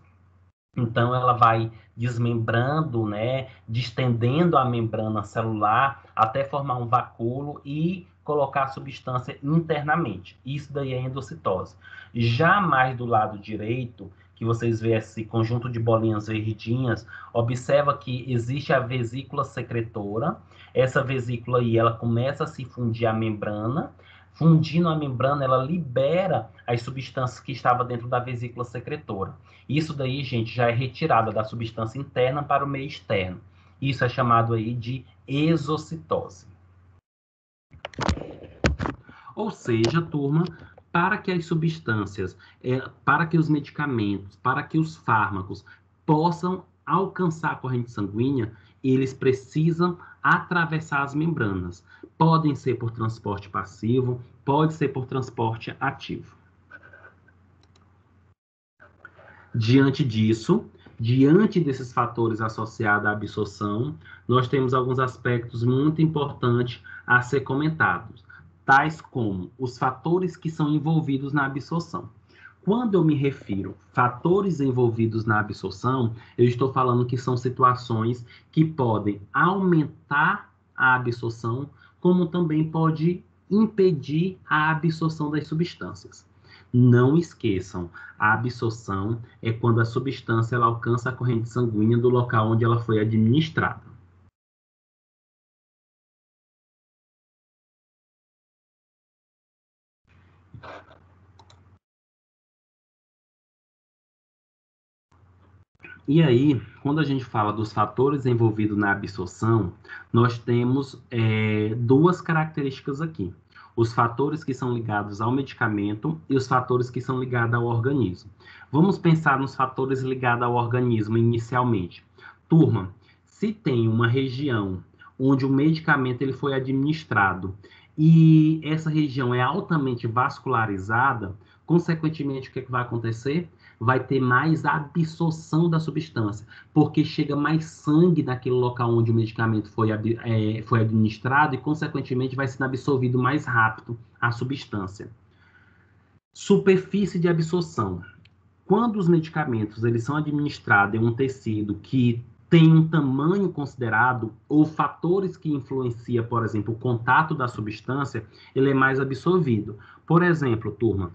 Então, ela vai desmembrando, né, distendendo a membrana celular até formar um vacúolo e colocar a substância internamente. Isso daí é endocitose. Já mais do lado direito, que vocês veem esse conjunto de bolinhas verdinhas, observa que existe a vesícula secretora. Essa vesícula aí, ela começa a se fundir a membrana. Fundindo a membrana, ela libera as substâncias que estavam dentro da vesícula secretora. Isso daí, gente, já é retirada da substância interna para o meio externo. Isso é chamado aí de exocitose. Ou seja, turma, para que as substâncias, para que os medicamentos, para que os fármacos possam alcançar a corrente sanguínea, eles precisam atravessar as membranas. Podem ser por transporte passivo, pode ser por transporte ativo. Diante disso, diante desses fatores associados à absorção, nós temos alguns aspectos muito importantes a ser comentados, tais como os fatores que são envolvidos na absorção. Quando eu me refiro a fatores envolvidos na absorção, eu estou falando que são situações que podem aumentar a absorção, como também pode impedir a absorção das substâncias. Não esqueçam, a absorção é quando a substância ela alcança a corrente sanguínea do local onde ela foi administrada. E aí, quando a gente fala dos fatores envolvidos na absorção, nós temos duas características aqui. Os fatores que são ligados ao medicamento e os fatores que são ligados ao organismo. Vamos pensar nos fatores ligados ao organismo inicialmente. Turma, se tem uma região onde o medicamento ele foi administrado e essa região é altamente vascularizada, consequentemente, o que vai acontecer? Vai ter mais absorção da substância, porque chega mais sangue naquele local onde o medicamento foi administrado e, consequentemente, vai sendo absorvido mais rápido a substância. Superfície de absorção. Quando os medicamentos eles são administrados em um tecido que tem um tamanho considerado, ou fatores que influenciam, por exemplo, o contato da substância, ele é mais absorvido. Por exemplo, turma,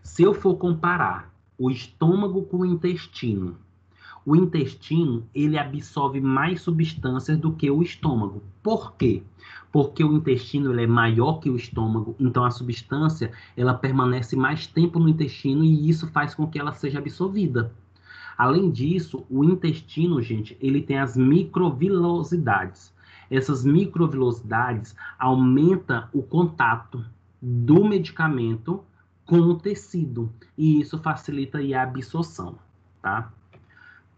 se eu for comparar o estômago com o intestino, ele absorve mais substâncias do que o estômago. Por quê? Porque o intestino ele é maior que o estômago, então a substância ela permanece mais tempo no intestino e isso faz com que ela seja absorvida. Além disso, o intestino, gente, ele tem as microvilosidades. Essas microvilosidades aumentam o contato do medicamento com o tecido e isso facilita aí a absorção, tá?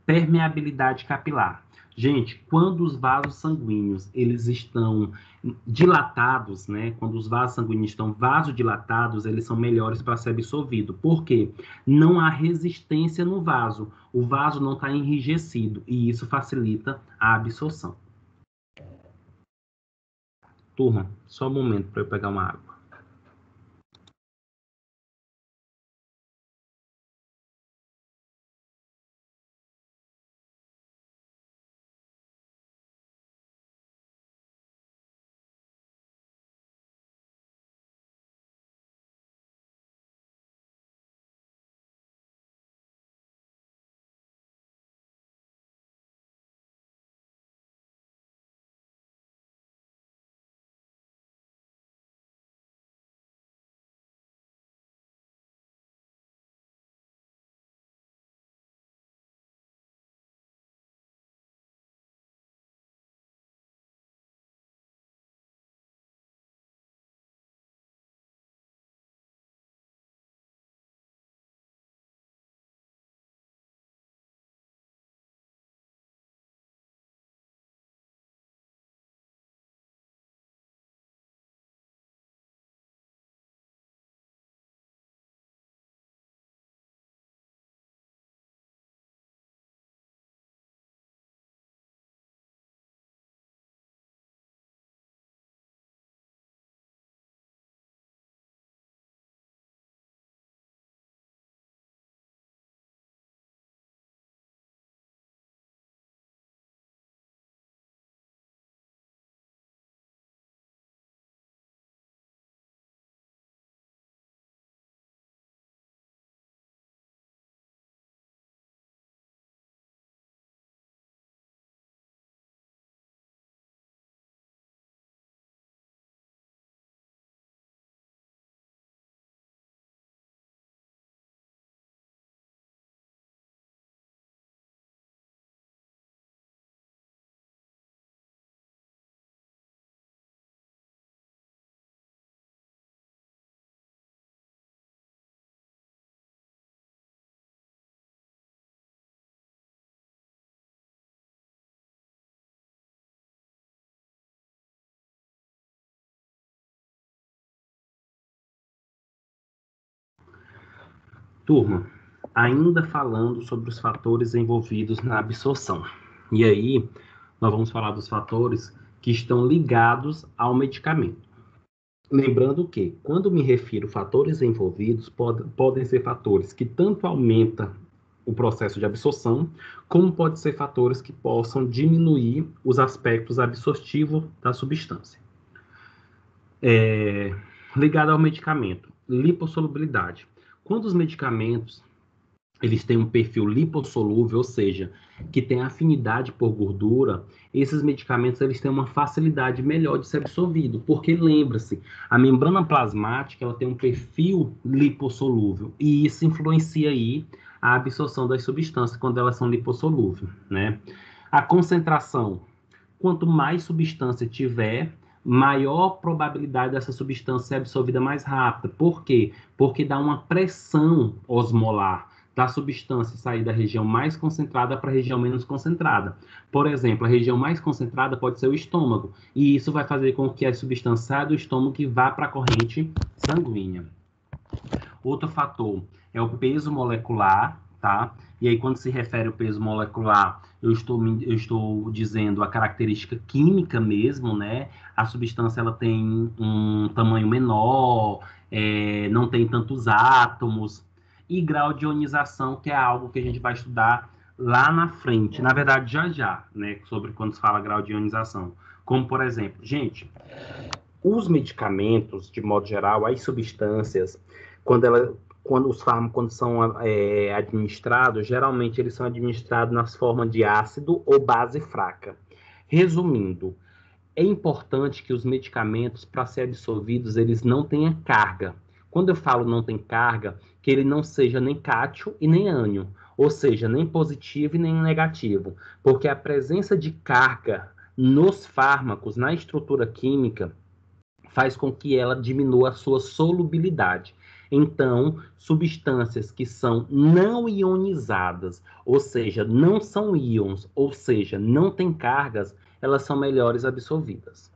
Permeabilidade capilar. Gente, quando os vasos sanguíneos eles estão dilatados, né? Quando os vasos sanguíneos estão vasodilatados, eles são melhores para ser absorvido. Por quê? Não há resistência no vaso. O vaso não está enrijecido e isso facilita a absorção. Turma, só um momento para eu pegar uma água. Turma, ainda falando sobre os fatores envolvidos na absorção. E aí, nós vamos falar dos fatores que estão ligados ao medicamento. Lembrando que, quando me refiro a fatores envolvidos, podem ser fatores que tanto aumentam o processo de absorção, como podem ser fatores que possam diminuir os aspectos absortivos da substância. Ligado ao medicamento, lipossolubilidade. Quando os medicamentos eles têm um perfil lipossolúvel, ou seja, que tem afinidade por gordura, esses medicamentos eles têm uma facilidade melhor de ser absorvido, porque lembra-se, a membrana plasmática ela tem um perfil lipossolúvel, e isso influencia aí a absorção das substâncias quando elas são lipossolúveis, né? A concentração, quanto mais substância tiver, maior probabilidade dessa substância ser absorvida mais rápida. Por quê? Porque dá uma pressão osmolar da substância sair da região mais concentrada para a região menos concentrada. Por exemplo, a região mais concentrada pode ser o estômago, e isso vai fazer com que a substância saia do estômago e vá para a corrente sanguínea. Outro fator é o peso molecular, tá? E aí, quando se refere ao peso molecular, eu estou dizendo a característica química mesmo, né? A substância ela tem um tamanho menor, não tem tantos átomos, e grau de ionização, que é algo que a gente vai estudar lá na frente, na verdade já, né, sobre quando se fala grau de ionização. Como, por exemplo, gente, os medicamentos, de modo geral, as substâncias, quando os fármacos são administrados, geralmente eles são administrados nas formas de ácido ou base fraca. Resumindo, é importante que os medicamentos, para serem absorvidos, eles não tenham carga. Quando eu falo não tem carga, que ele não seja nem cátion e nem ânion, ou seja, nem positivo e nem negativo, porque a presença de carga nos fármacos, na estrutura química, faz com que ela diminua a sua solubilidade. Então, substâncias que são não ionizadas, ou seja, não são íons, ou seja, não têm cargas, elas são melhores absorvidas.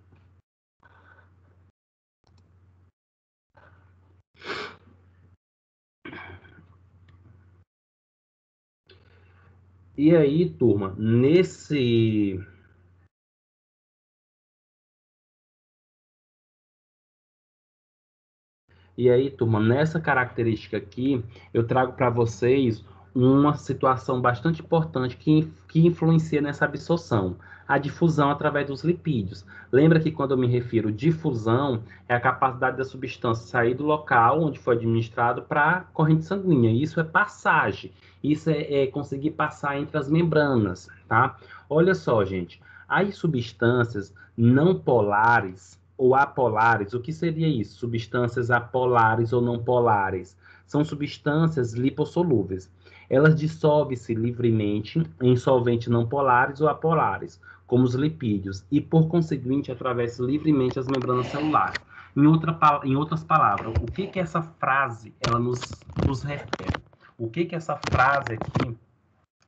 E aí, turma, nessa característica aqui, eu trago para vocês uma situação bastante importante que influencia nessa absorção, a difusão através dos lipídios. Lembra que quando eu me refiro difusão, é a capacidade da substância sair do local onde foi administrado para a corrente sanguínea. Isso é passagem, isso é conseguir passar entre as membranas, tá? Olha só, gente, as substâncias não polares ou apolares, o que seria isso? Substâncias apolares ou não polares? São substâncias lipossolúveis. Elas dissolvem-se livremente em solventes não polares ou apolares, como os lipídios, e por conseguinte atravessam livremente as membranas celulares. Em outras palavras, o que essa frase ela nos refere? O que essa frase aqui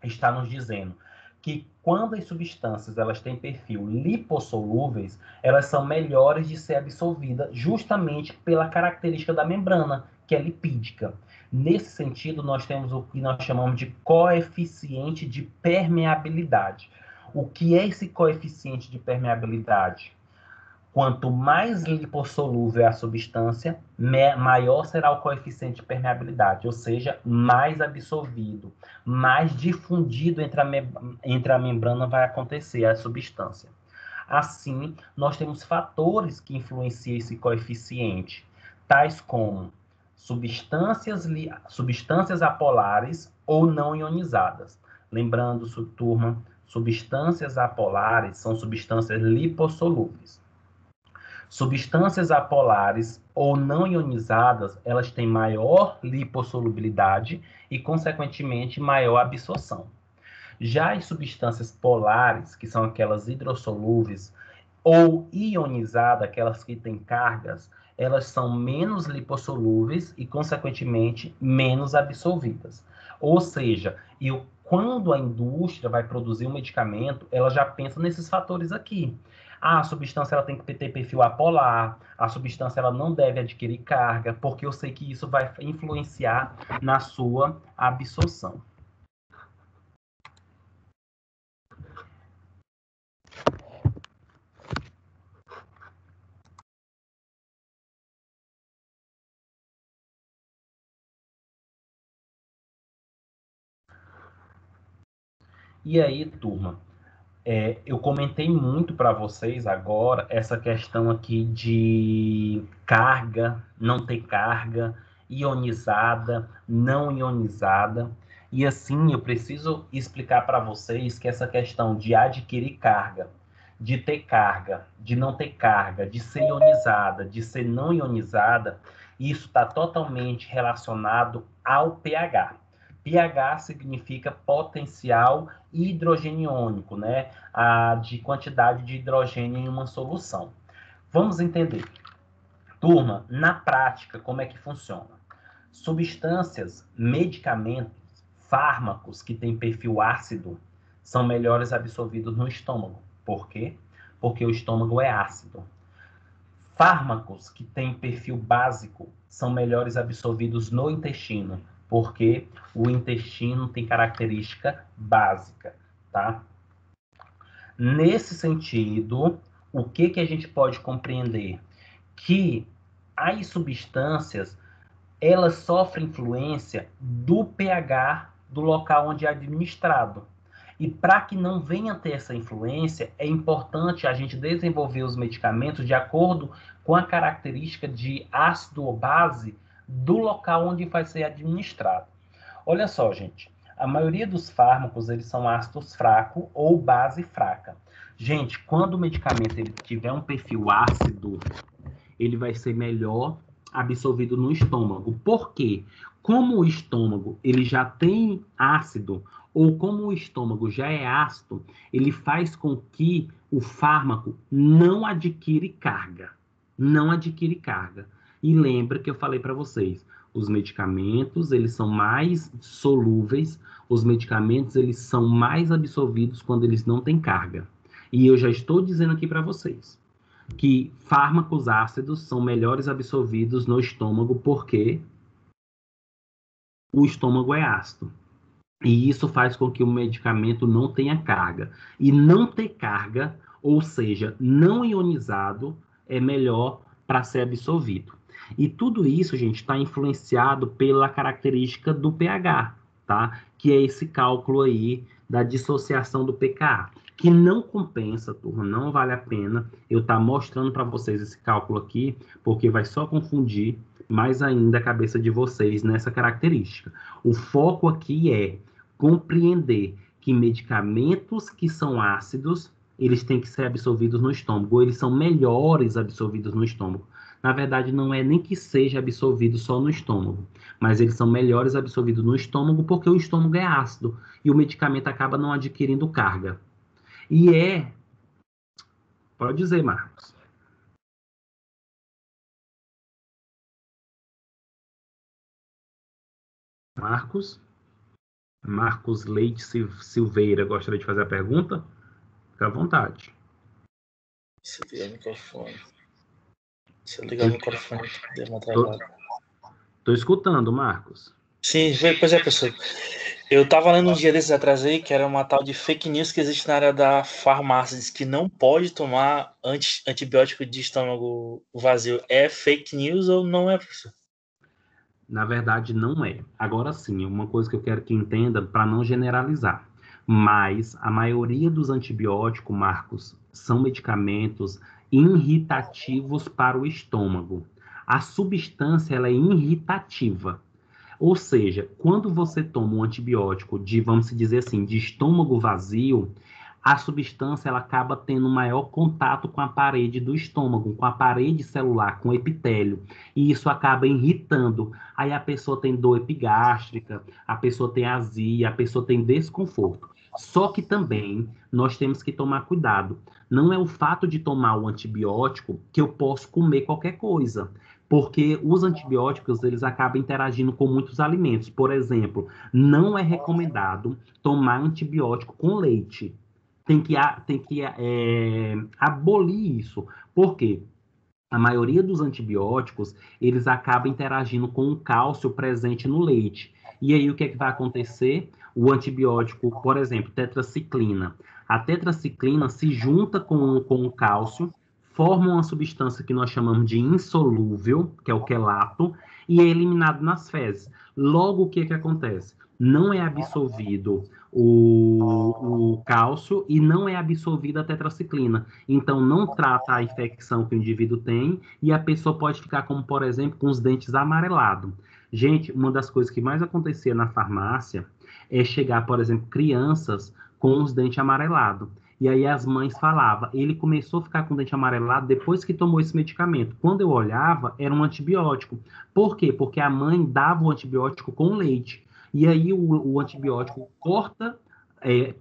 está nos dizendo? Que quando as substâncias elas têm perfil lipossolúveis, elas são melhores de ser absorvidas justamente pela característica da membrana, que é lipídica. Nesse sentido, nós temos o que nós chamamos de coeficiente de permeabilidade. O que é esse coeficiente de permeabilidade? Quanto mais lipossolúvel é a substância, maior será o coeficiente de permeabilidade, ou seja, mais absorvido, mais difundido entre a membrana vai acontecer a substância. Assim, nós temos fatores que influenciam esse coeficiente, tais como substâncias apolares ou não ionizadas. Lembrando, turma, substâncias apolares são substâncias lipossolúveis. Substâncias apolares ou não ionizadas, elas têm maior lipossolubilidade e, consequentemente, maior absorção. Já as substâncias polares, que são aquelas hidrossolúveis, ou ionizadas, aquelas que têm cargas, elas são menos lipossolúveis e, consequentemente, menos absorvidas. Ou seja, quando a indústria vai produzir um medicamento, ela já pensa nesses fatores aqui. Ah, a substância ela tem que ter perfil apolar, a substância ela não deve adquirir carga, porque eu sei que isso vai influenciar na sua absorção. E aí, turma, eu comentei muito para vocês agora essa questão aqui de carga, não ter carga, ionizada, não ionizada. E assim, eu preciso explicar para vocês que essa questão de adquirir carga, de ter carga, de não ter carga, de ser ionizada, de ser não ionizada, isso está totalmente relacionado ao pH. pH significa potencial hidrogeniônico, né? De quantidade de hidrogênio em uma solução. Vamos entender. Turma, na prática, como é que funciona? Substâncias, medicamentos, fármacos que têm perfil ácido são melhores absorvidos no estômago. Por quê? Porque o estômago é ácido. Fármacos que têm perfil básico são melhores absorvidos no intestino, porque o intestino tem característica básica, tá? Nesse sentido, o que a gente pode compreender? Que as substâncias, elas sofrem influência do pH do local onde é administrado. E para que não venha ter essa influência, é importante a gente desenvolver os medicamentos de acordo com a característica de ácido ou base do local onde vai ser administrado. Olha só, gente, a maioria dos fármacos, eles são ácidos fracos ou base fraca. Gente, quando o medicamento ele tiver um perfil ácido, ele vai ser melhor absorvido no estômago. Por quê? Como o estômago ele já tem ácido, ou como o estômago já é ácido, ele faz com que o fármaco não adquire carga. Não adquire carga. E lembra que eu falei para vocês, os medicamentos, eles são mais solúveis, os medicamentos, eles são mais absorvidos quando eles não têm carga. E eu já estou dizendo aqui para vocês que fármacos ácidos são melhores absorvidos no estômago porque o estômago é ácido. E isso faz com que o medicamento não tenha carga. E não ter carga, ou seja, não ionizado, é melhor para ser absorvido. E tudo isso, gente, está influenciado pela característica do pH, tá? Que é esse cálculo aí da dissociação do pKa, que não compensa, turma, não vale a pena eu estar mostrando para vocês esse cálculo aqui, porque vai só confundir mais ainda a cabeça de vocês nessa característica. O foco aqui é compreender que medicamentos que são ácidos, eles têm que ser absorvidos no estômago, ou eles são melhores absorvidos no estômago. Na verdade, não é nem que seja absorvido só no estômago, mas eles são melhores absorvidos no estômago porque o estômago é ácido e o medicamento acaba não adquirindo carga. E é... Pode dizer, Marcos. Marcos Leite Silveira, gostaria de fazer a pergunta? Fica à vontade. Deixa eu ligar o microfone. Deixa eu ligar o microfone, deu uma travada. Tô escutando, Marcos. Sim, pois é, professor. Eu estava lendo um dia desses atrás aí, que era uma tal de fake news que existe na área da farmácia, diz que não pode tomar antibiótico de estômago vazio. É fake news ou não é, professor? Na verdade, não é. Agora sim, uma coisa que eu quero que entenda, para não generalizar, mas a maioria dos antibióticos, Marcos, são medicamentos irritativos para o estômago. A substância, ela é irritativa. Ou seja, quando você toma um antibiótico de, vamos dizer assim, de estômago vazio, a substância ela acaba tendo maior contato com a parede do estômago, com a parede celular, com o epitélio, e isso acaba irritando. Aí a pessoa tem dor epigástrica, a pessoa tem azia, a pessoa tem desconforto. Só que também nós temos que tomar cuidado. Não é o fato de tomar o antibiótico que eu posso comer qualquer coisa, porque os antibióticos eles acabam interagindo com muitos alimentos. Por exemplo, não é recomendado tomar antibiótico com leite. tem que abolir isso. Por quê? A maioria dos antibióticos, eles acabam interagindo com o cálcio presente no leite. E aí, o que é que vai acontecer? O antibiótico, por exemplo, tetraciclina. A tetraciclina se junta com o cálcio, forma uma substância que nós chamamos de insolúvel, que é o quelato, e é eliminado nas fezes. Logo, o que é que acontece? Não é absorvido o cálcio e não é absorvida a tetraciclina. Então, não trata a infecção que o indivíduo tem e a pessoa pode ficar, como por exemplo, com os dentes amarelados. Gente, uma das coisas que mais acontecia na farmácia é chegar, por exemplo, crianças com os dentes amarelados. E aí as mães falavam, ele começou a ficar com o dente amarelado depois que tomou esse medicamento. Quando eu olhava, era um antibiótico. Por quê? Porque a mãe dava o antibiótico com leite. E aí o antibiótico corta,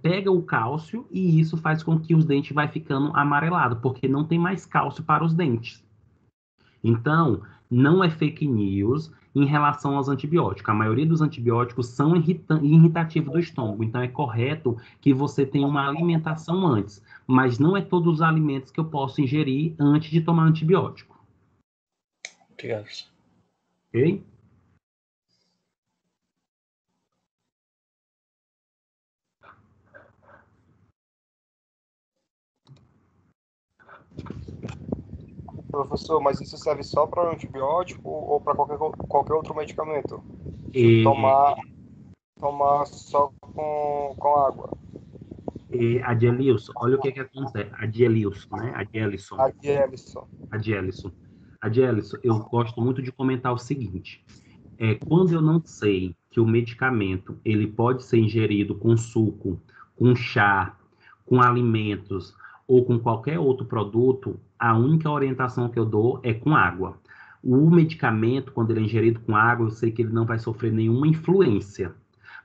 pega o cálcio e isso faz com que os dentes vai ficando amarelados, porque não tem mais cálcio para os dentes. Então, não é fake news em relação aos antibióticos. A maioria dos antibióticos são irritativos do estômago. Então, é correto que você tenha uma alimentação antes. Mas não é todos os alimentos que eu posso ingerir antes de tomar antibiótico. Obrigado. Ok? Professor, mas isso serve só para antibiótico ou para qualquer outro medicamento? Tomar só com água. Adielilson, olha o que acontece. Adielilson, né? Adielison, eu gosto muito de comentar o seguinte. Quando eu não sei que o medicamento ele pode ser ingerido com suco, com chá, com alimentos ou com qualquer outro produto, a única orientação que eu dou é com água. O medicamento, quando ele é ingerido com água, eu sei que ele não vai sofrer nenhuma influência.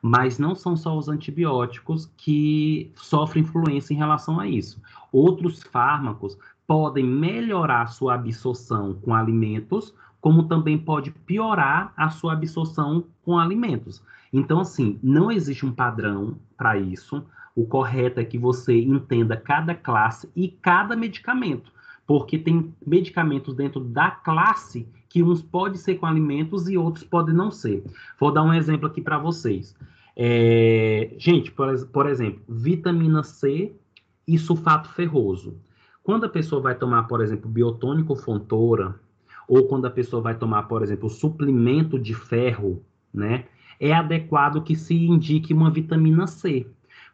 Mas não são só os antibióticos que sofrem influência em relação a isso. Outros fármacos podem melhorar a sua absorção com alimentos, como também pode piorar a sua absorção com alimentos. Então, assim, não existe um padrão para isso. O correto é que você entenda cada classe e cada medicamento, porque tem medicamentos dentro da classe que uns podem ser com alimentos e outros podem não ser. Vou dar um exemplo aqui para vocês. Gente, por exemplo, vitamina C e sulfato ferroso. Quando a pessoa vai tomar, por exemplo, biotônico Fontoura, ou quando a pessoa vai tomar, por exemplo, suplemento de ferro, né, é adequado que se indique uma vitamina C,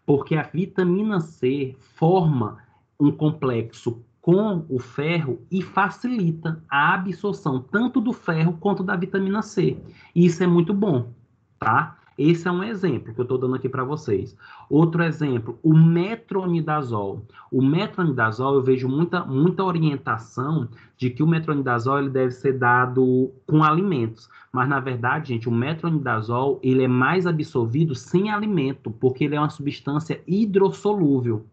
porque a vitamina C forma um complexo com o ferro e facilita a absorção tanto do ferro quanto da vitamina C. E isso é muito bom, tá? Esse é um exemplo que eu estou dando aqui para vocês. Outro exemplo, o metronidazol. O metronidazol, eu vejo muita orientação de que o metronidazol ele deve ser dado com alimentos. Mas, na verdade, gente, o metronidazol ele é mais absorvido sem alimento, porque ele é uma substância hidrossolúvel.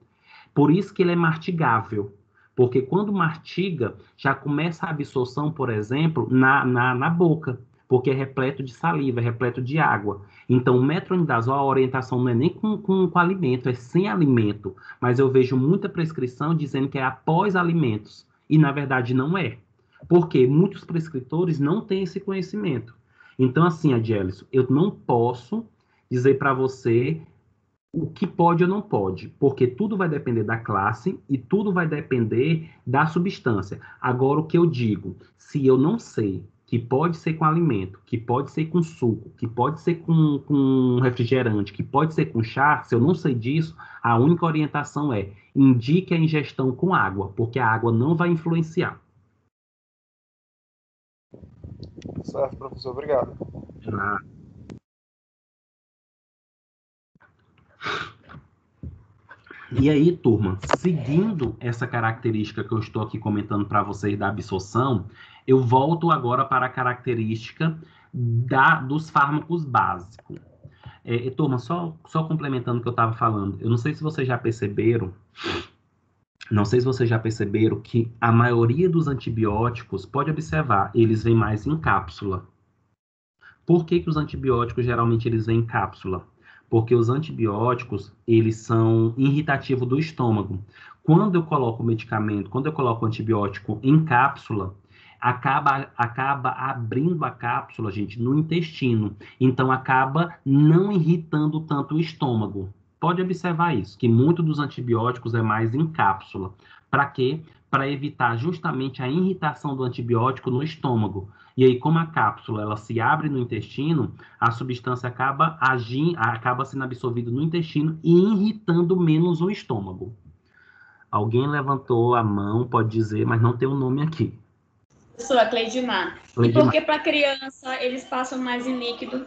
Por isso que ele é mastigável. Porque quando mastiga, já começa a absorção, por exemplo, na boca, porque é repleto de saliva, é repleto de água. Então, o metronidazol, a orientação não é nem com alimento, é sem alimento. Mas eu vejo muita prescrição dizendo que é após alimentos. E, na verdade, não é. Porque muitos prescritores não têm esse conhecimento. Então, assim, Adielson, eu não posso dizer para você o que pode ou não pode, porque tudo vai depender da classe e tudo vai depender da substância. Agora, o que eu digo, se eu não sei que pode ser com alimento, que pode ser com suco, que pode ser com refrigerante, que pode ser com chá, se eu não sei disso, a única orientação é indique a ingestão com água, porque a água não vai influenciar. Certo, professor, obrigado. E aí, turma, seguindo essa característica que eu estou aqui comentando para vocês da absorção, eu volto agora para a característica dos fármacos básicos. Turma, só complementando o que eu estava falando, eu não sei se vocês já perceberam, que a maioria dos antibióticos, pode observar, eles vêm mais em cápsula. Por que os antibióticos geralmente eles vêm em cápsula? Porque os antibióticos, eles são irritativos do estômago. Quando eu coloco o medicamento, quando eu coloco o antibiótico em cápsula, acaba abrindo a cápsula, gente, no intestino. Então, acaba não irritando tanto o estômago. Pode observar isso, que muito dos antibióticos é mais em cápsula. Para quê? Para evitar justamente a irritação do antibiótico no estômago. E aí, como a cápsula ela se abre no intestino, a substância acaba sendo absorvida no intestino e irritando menos o estômago. Alguém levantou a mão, pode dizer, mas não tem o nome aqui. Professora Cleidimar. E por que para criança eles passam mais em líquido?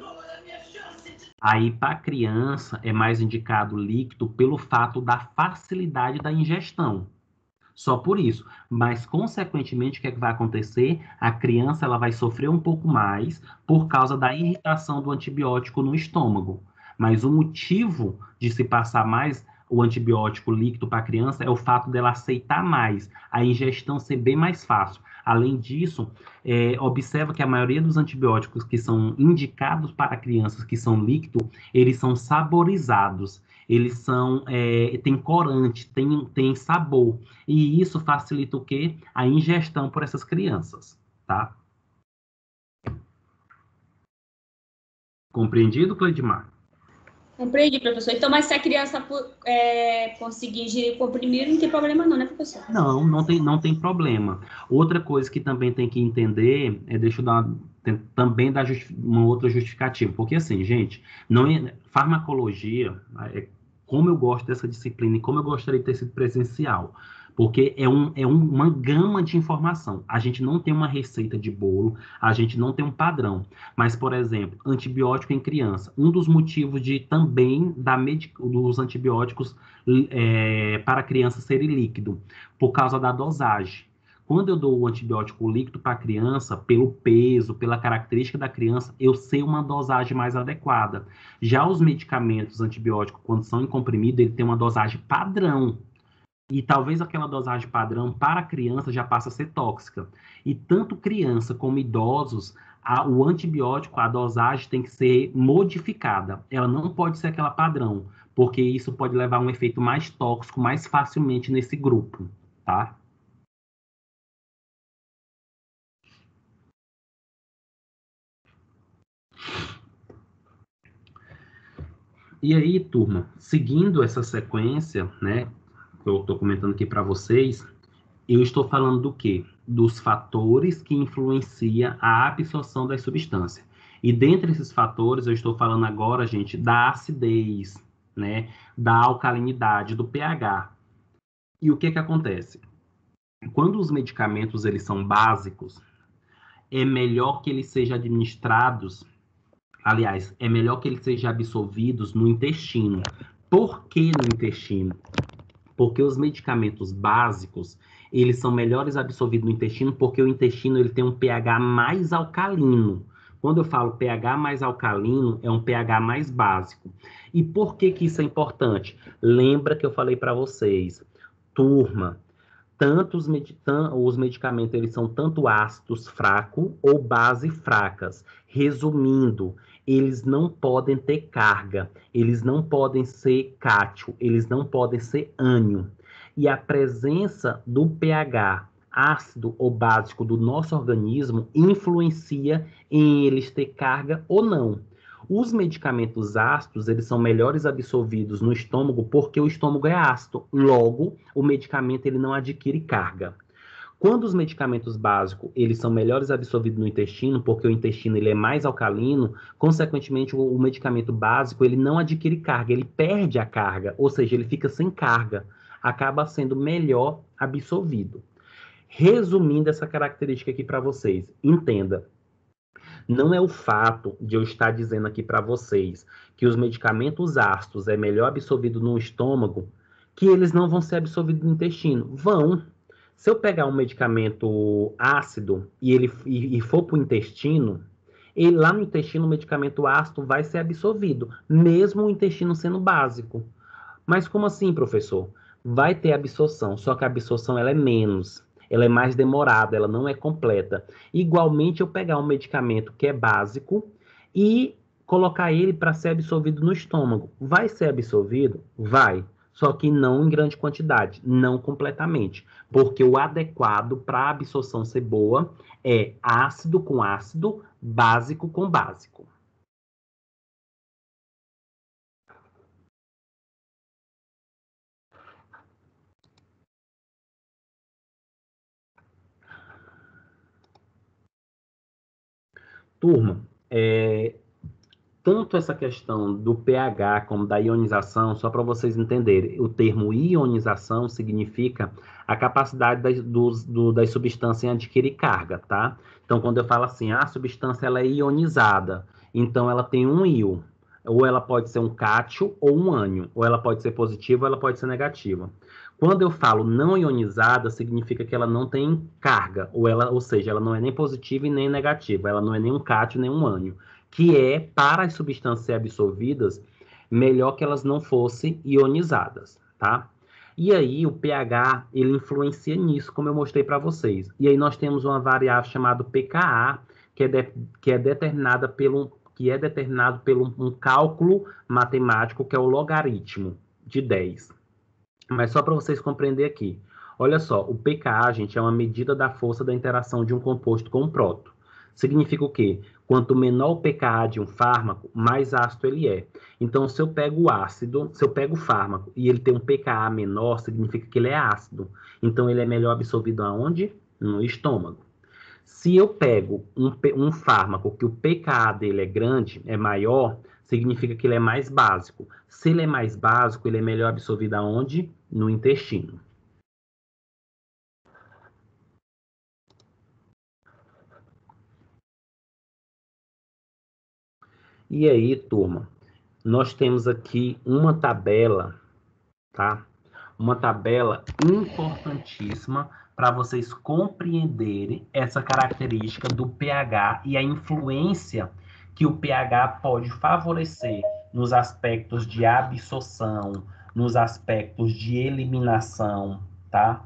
Aí, para criança, é mais indicado líquido pelo fato da facilidade da ingestão. Só por isso. Mas, consequentemente, o que é que vai acontecer? A criança ela vai sofrer um pouco mais por causa da irritação do antibiótico no estômago. Mas o motivo de se passar mais o antibiótico líquido para a criança é o fato dela aceitar mais, a ingestão ser bem mais fácil. Além disso, observa que a maioria dos antibióticos que são indicados para crianças que são líquidos, eles são saborizados. Eles são, tem corante, tem sabor. E isso facilita o quê? A ingestão por essas crianças, tá? Compreendido, Cleidimar? Compreendi, professor. Então, mas se a criança conseguir ingerir o comprimido, não tem problema não, né, professor? Não tem problema. Outra coisa que também tem que entender, deixa eu também dar uma outra justificativa, porque assim, gente, farmacologia, como eu gosto dessa disciplina e como eu gostaria de ter sido presencial, porque é uma gama de informação. A gente não tem uma receita de bolo, a gente não tem um padrão. Mas, por exemplo, antibiótico em criança. Um dos motivos também dos antibióticos para criança serem líquido, por causa da dosagem. Quando eu dou o antibiótico líquido para a criança, pelo peso, pela característica da criança, eu sei uma dosagem mais adequada. Já os medicamentos antibióticos, quando são em comprimido, ele tem uma dosagem padrão. E talvez aquela dosagem padrão para a criança já passa a ser tóxica. E tanto criança como idosos, o antibiótico, a dosagem tem que ser modificada. Ela não pode ser aquela padrão, porque isso pode levar a um efeito mais tóxico mais facilmente nesse grupo, tá? E aí, turma, seguindo essa sequência, né, que eu estou comentando aqui para vocês, eu estou falando do quê? Dos fatores que influenciam a absorção das substâncias. E dentre esses fatores, eu estou falando agora, gente, da acidez, né, da alcalinidade, do pH. E o que acontece? Quando os medicamentos eles são básicos, é melhor que eles sejam administrados. Aliás, é melhor que eles sejam absorvidos no intestino. Por que no intestino? Porque os medicamentos básicos, eles são melhores absorvidos no intestino, porque o intestino ele tem um pH mais alcalino. Quando eu falo pH mais alcalino, é um pH mais básico. E por que isso é importante? Lembra que eu falei para vocês, turma, os medicamentos eles são tanto ácidos fracos ou base fracas. Resumindo, eles não podem ter carga, eles não podem ser cátion, eles não podem ser ânion. E a presença do pH ácido ou básico do nosso organismo influencia em eles ter carga ou não. Os medicamentos ácidos, eles são melhores absorvidos no estômago porque o estômago é ácido. Logo, o medicamento ele não adquire carga. Quando os medicamentos básicos, eles são melhores absorvidos no intestino, porque o intestino ele é mais alcalino, consequentemente, o medicamento básico ele não adquire carga, ele perde a carga, ou seja, ele fica sem carga, acaba sendo melhor absorvido. Resumindo essa característica aqui para vocês, entenda. Não é o fato de eu estar dizendo aqui para vocês que os medicamentos ácidos é melhor absorvido no estômago, que eles não vão ser absorvidos no intestino. Vão. Se eu pegar um medicamento ácido e for para o intestino, lá no intestino o medicamento ácido vai ser absorvido, mesmo o intestino sendo básico. Mas como assim, professor? Vai ter absorção, só que a absorção ela é menos. Ela é mais demorada, ela não é completa. Igualmente, eu pegar um medicamento que é básico e colocar ele para ser absorvido no estômago. Vai ser absorvido? Vai. Só que não em grande quantidade, não completamente. Porque o adequado para a absorção ser boa é ácido com ácido, básico com básico. Turma, tanto essa questão do pH como da ionização, só para vocês entenderem, o termo ionização significa a capacidade das substâncias em adquirir carga, tá? Então, quando eu falo assim, a substância ela é ionizada, então ela tem um íon, ou ela pode ser um cátion ou um ânion, ou ela pode ser positiva ou ela pode ser negativa. Quando eu falo não ionizada, significa que ela não tem carga, ou seja, ela não é nem positiva e nem negativa, ela não é nem um cátion nem um ânion, que é, para as substâncias absorvidas, melhor que elas não fossem ionizadas, tá? E aí, o pH, ele influencia nisso, como eu mostrei para vocês. E aí, nós temos uma variável chamada pKa, que é determinado pelo um cálculo matemático, que é o logaritmo de 10. Mas só para vocês compreenderem aqui. Olha só, o pKa, gente, é uma medida da força da interação de um composto com um próton. Significa o quê? Quanto menor o pKa de um fármaco, mais ácido ele é. Então, se eu pego o fármaco e ele tem um pKa menor, significa que ele é ácido. Então, ele é melhor absorvido aonde? No estômago. Se eu pego um fármaco que o pKa dele é grande, é maior, significa que ele é mais básico. Se ele é mais básico, ele é melhor absorvido aonde? No intestino. E aí, turma, nós temos aqui uma tabela, tá? Uma tabela importantíssima para vocês compreenderem essa característica do pH e a influência que o pH pode favorecer nos aspectos de absorção, nos aspectos de eliminação, tá?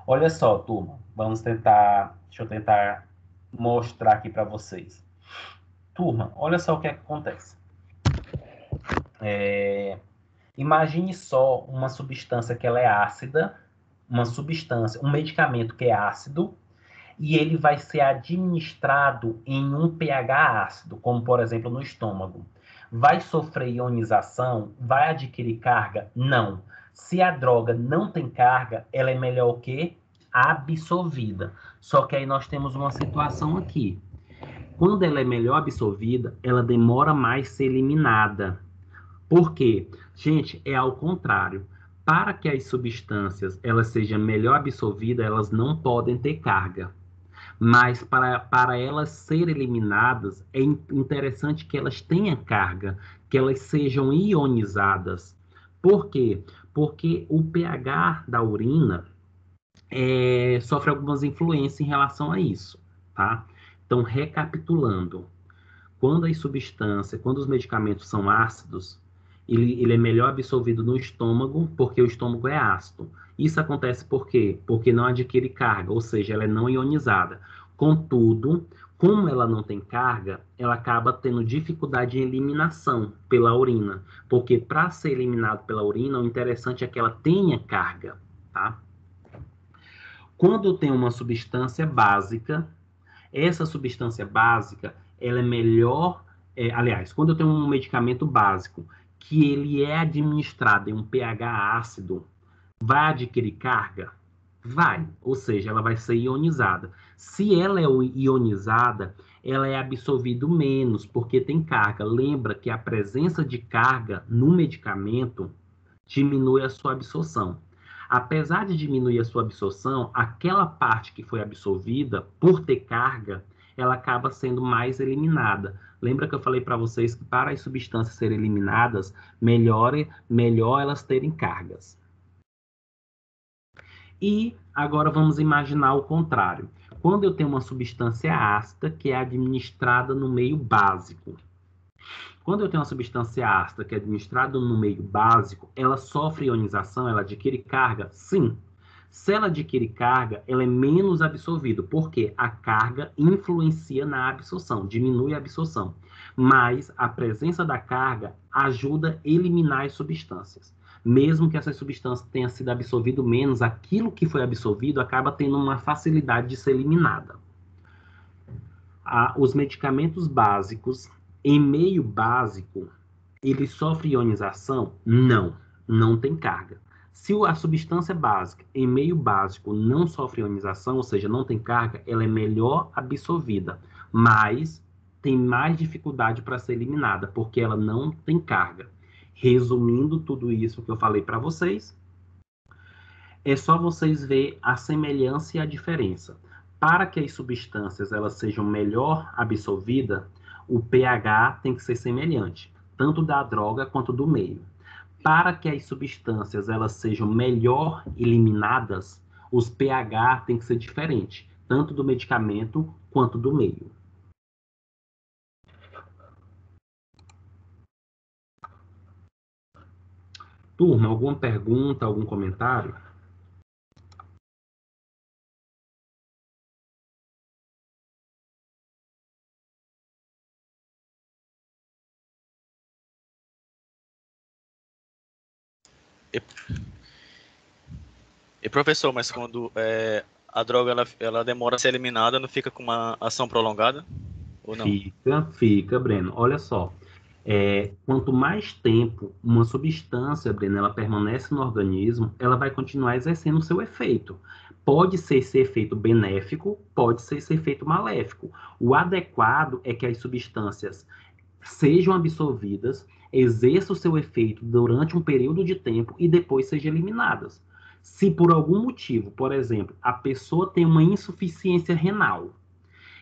Olha só, turma, deixa eu tentar mostrar aqui para vocês. Turma, olha só o que acontece. Imagine só uma substância que ela é ácida, um medicamento que é ácido, e ele vai ser administrado em um pH ácido, como por exemplo no estômago. Vai sofrer ionização? Vai adquirir carga? Não. Se a droga não tem carga, ela é melhor o quê? Absorvida. Só que aí nós temos uma situação aqui. Quando ela é melhor absorvida, ela demora mais a ser eliminada. Por quê? Gente, é ao contrário. Para que as substâncias elas sejam melhor absorvidas, elas não podem ter carga. Mas para elas serem eliminadas, é interessante que elas tenham carga, que elas sejam ionizadas. Por quê? Porque o pH da urina sofre algumas influências em relação a isso, tá? Então, recapitulando, quando os medicamentos são ácidos, ele é melhor absorvido no estômago, porque o estômago é ácido. Isso acontece por quê? Porque não adquire carga, ou seja, ela é não ionizada. Contudo, como ela não tem carga, ela acaba tendo dificuldade em eliminação pela urina, porque para ser eliminado pela urina, o interessante é que ela tenha carga, tá? Quando eu tenho uma substância básica, essa substância básica, ela é melhor... quando eu tenho um medicamento básico, que ele é administrado em um pH ácido, vai adquirir carga? Vai, ou seja, ela vai ser ionizada. Se ela é ionizada, ela é absorvida menos, porque tem carga. Lembra que a presença de carga no medicamento diminui a sua absorção. Apesar de diminuir a sua absorção, aquela parte que foi absorvida, por ter carga, ela acaba sendo mais eliminada. Lembra que eu falei para vocês que para as substâncias serem eliminadas, melhor elas terem cargas. E agora vamos imaginar o contrário. Quando eu tenho uma substância ácida que é administrada no meio básico. Quando eu tenho uma substância ácida que é administrada no meio básico, ela sofre ionização, ela adquire carga? Sim. Se ela adquire carga, ela é menos absorvida, porque a carga influencia na absorção, diminui a absorção. Mas a presença da carga ajuda a eliminar as substâncias. Mesmo que essas substâncias tenham sido absorvido menos, aquilo que foi absorvido acaba tendo uma facilidade de ser eliminada. Os medicamentos básicos, em meio básico, eles sofrem ionização? Não, não tem carga. Se a substância básica, em meio básico, não sofre ionização, ou seja, não tem carga, ela é melhor absorvida, mas tem mais dificuldade para ser eliminada, porque ela não tem carga. Resumindo tudo isso que eu falei para vocês, é só vocês ver a semelhança e a diferença. Para que as substâncias elas sejam melhor absorvidas, o pH tem que ser semelhante, tanto da droga quanto do meio. Para que as substâncias elas sejam melhor eliminadas, os pH tem que ser diferente, tanto do medicamento quanto do meio. Turma, alguma pergunta, algum comentário? E professor, mas quando a droga ela demora a ser eliminada, não fica com uma ação prolongada? Ou não? Fica, Breno. Olha só. Quanto mais tempo uma substância, Breno, ela permanece no organismo, ela vai continuar exercendo o seu efeito. Pode ser esse efeito benéfico, pode ser esse efeito maléfico. O adequado é que as substâncias sejam absorvidas, exerçam o seu efeito durante um período de tempo e depois sejam eliminadas. Se por algum motivo, por exemplo, a pessoa tem uma insuficiência renal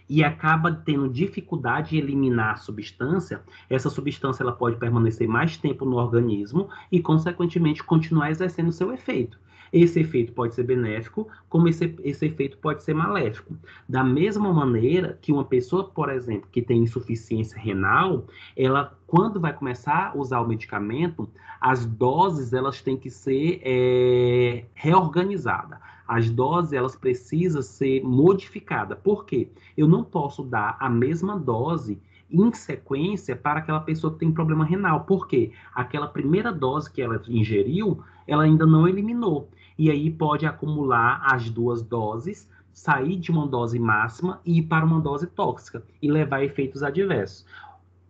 e acaba tendo dificuldade de eliminar a substância, essa substância ela pode permanecer mais tempo no organismo e, consequentemente, continuar exercendo o seu efeito. Esse efeito pode ser benéfico, como esse efeito pode ser maléfico. Da mesma maneira que uma pessoa, por exemplo, que tem insuficiência renal, ela, quando vai começar a usar o medicamento, as doses elas têm que ser reorganizadas. As doses elas precisam ser modificadas. Por quê? Eu não posso dar a mesma dose em sequência para aquela pessoa que tem problema renal. Por quê? Aquela primeira dose que ela ingeriu, ela ainda não eliminou. E aí pode acumular as duas doses, sair de uma dose máxima e ir para uma dose tóxica e levar a efeitos adversos.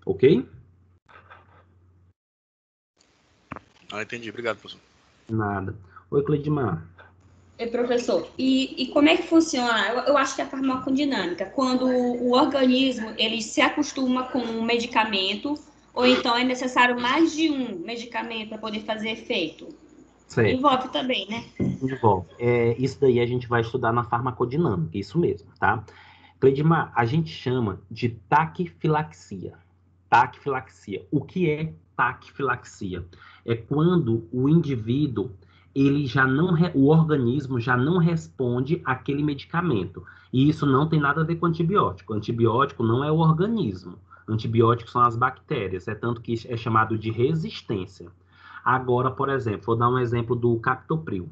Ok? Entendi. Obrigado, professor. Nada. Oi, Cleidmar. Professor, e como é que funciona? Eu acho que é a farmacodinâmica, quando o organismo ele se acostuma com um medicamento, ou então é necessário mais de um medicamento para poder fazer efeito. Certo. Envolve também, né? Envolve. Isso daí a gente vai estudar na farmacodinâmica, isso mesmo, tá? Cleidmar, a gente chama de taquifilaxia. Taquifilaxia. O que é taquifilaxia? É quando o indivíduo o organismo já não responde àquele medicamento. E isso não tem nada a ver com antibiótico. Antibiótico não é o organismo. Antibióticos são as bactérias. É tanto que é chamado de resistência. Agora, por exemplo, vou dar um exemplo do captopril.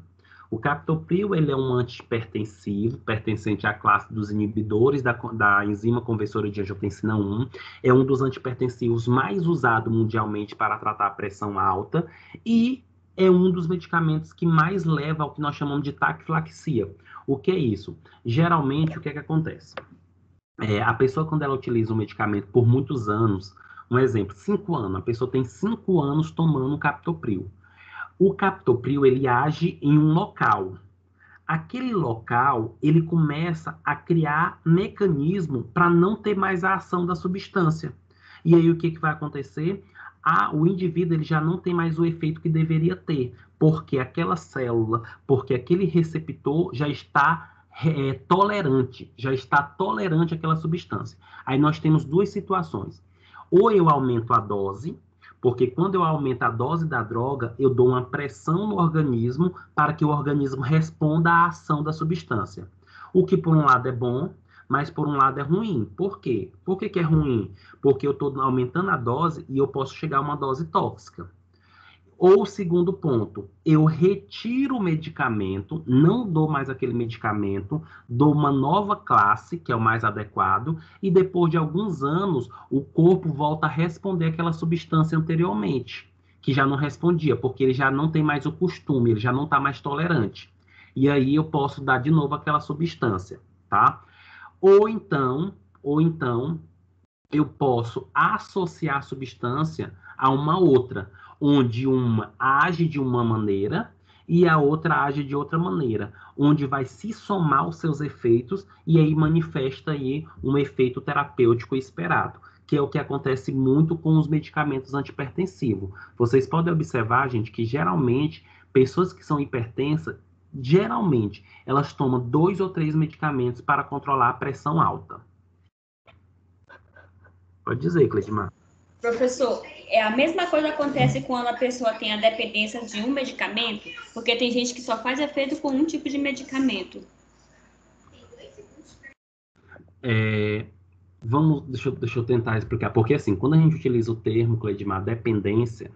O captopril ele é um antihipertensivo, pertencente à classe dos inibidores da enzima conversora de angiotensina 1. É um dos antihipertensivos mais usados mundialmente para tratar a pressão alta e é um dos medicamentos que mais leva ao que nós chamamos de taquifilaxia. O que é isso? Geralmente, o que é que acontece? A pessoa, quando ela utiliza um medicamento por muitos anos, um exemplo, 5 anos, a pessoa tem 5 anos tomando captopril. O captopril, ele age em um local. Aquele local, ele começa a criar mecanismo para não ter mais a ação da substância. E aí, o que vai acontecer? O indivíduo ele já não tem mais o efeito que deveria ter, porque aquela célula, porque aquele receptor já está tolerante àquela substância. Aí nós temos duas situações. Ou eu aumento a dose, porque quando eu aumento a dose da droga, eu dou uma pressão no organismo para que o organismo responda à ação da substância. O que por um lado é bom, mas por um lado é ruim. Por quê? Por que é ruim? Porque eu estou aumentando a dose e eu posso chegar a uma dose tóxica. Ou, segundo ponto, eu retiro o medicamento, não dou mais aquele medicamento, dou uma nova classe, que é o mais adequado, e depois de alguns anos, o corpo volta a responder aquela substância anteriormente, que já não respondia, porque ele já não tem mais o costume, ele já não está mais tolerante. E aí eu posso dar de novo aquela substância, tá? Ou então, eu posso associar a substância a uma outra, onde uma age de uma maneira e a outra age de outra maneira, onde vai se somar os seus efeitos e aí manifesta aí um efeito terapêutico esperado, que é o que acontece muito com os medicamentos antihipertensivos. Vocês podem observar, gente, que geralmente pessoas que são hipertensas, geralmente elas tomam 2 ou 3 medicamentos para controlar a pressão alta. Pode dizer, Cleidmar. Professor, a mesma coisa acontece quando a pessoa tem a dependência de um medicamento, porque tem gente que só faz efeito com um tipo de medicamento. Deixa eu tentar explicar, porque assim, quando a gente utiliza o termo, Cleidmar, dependência,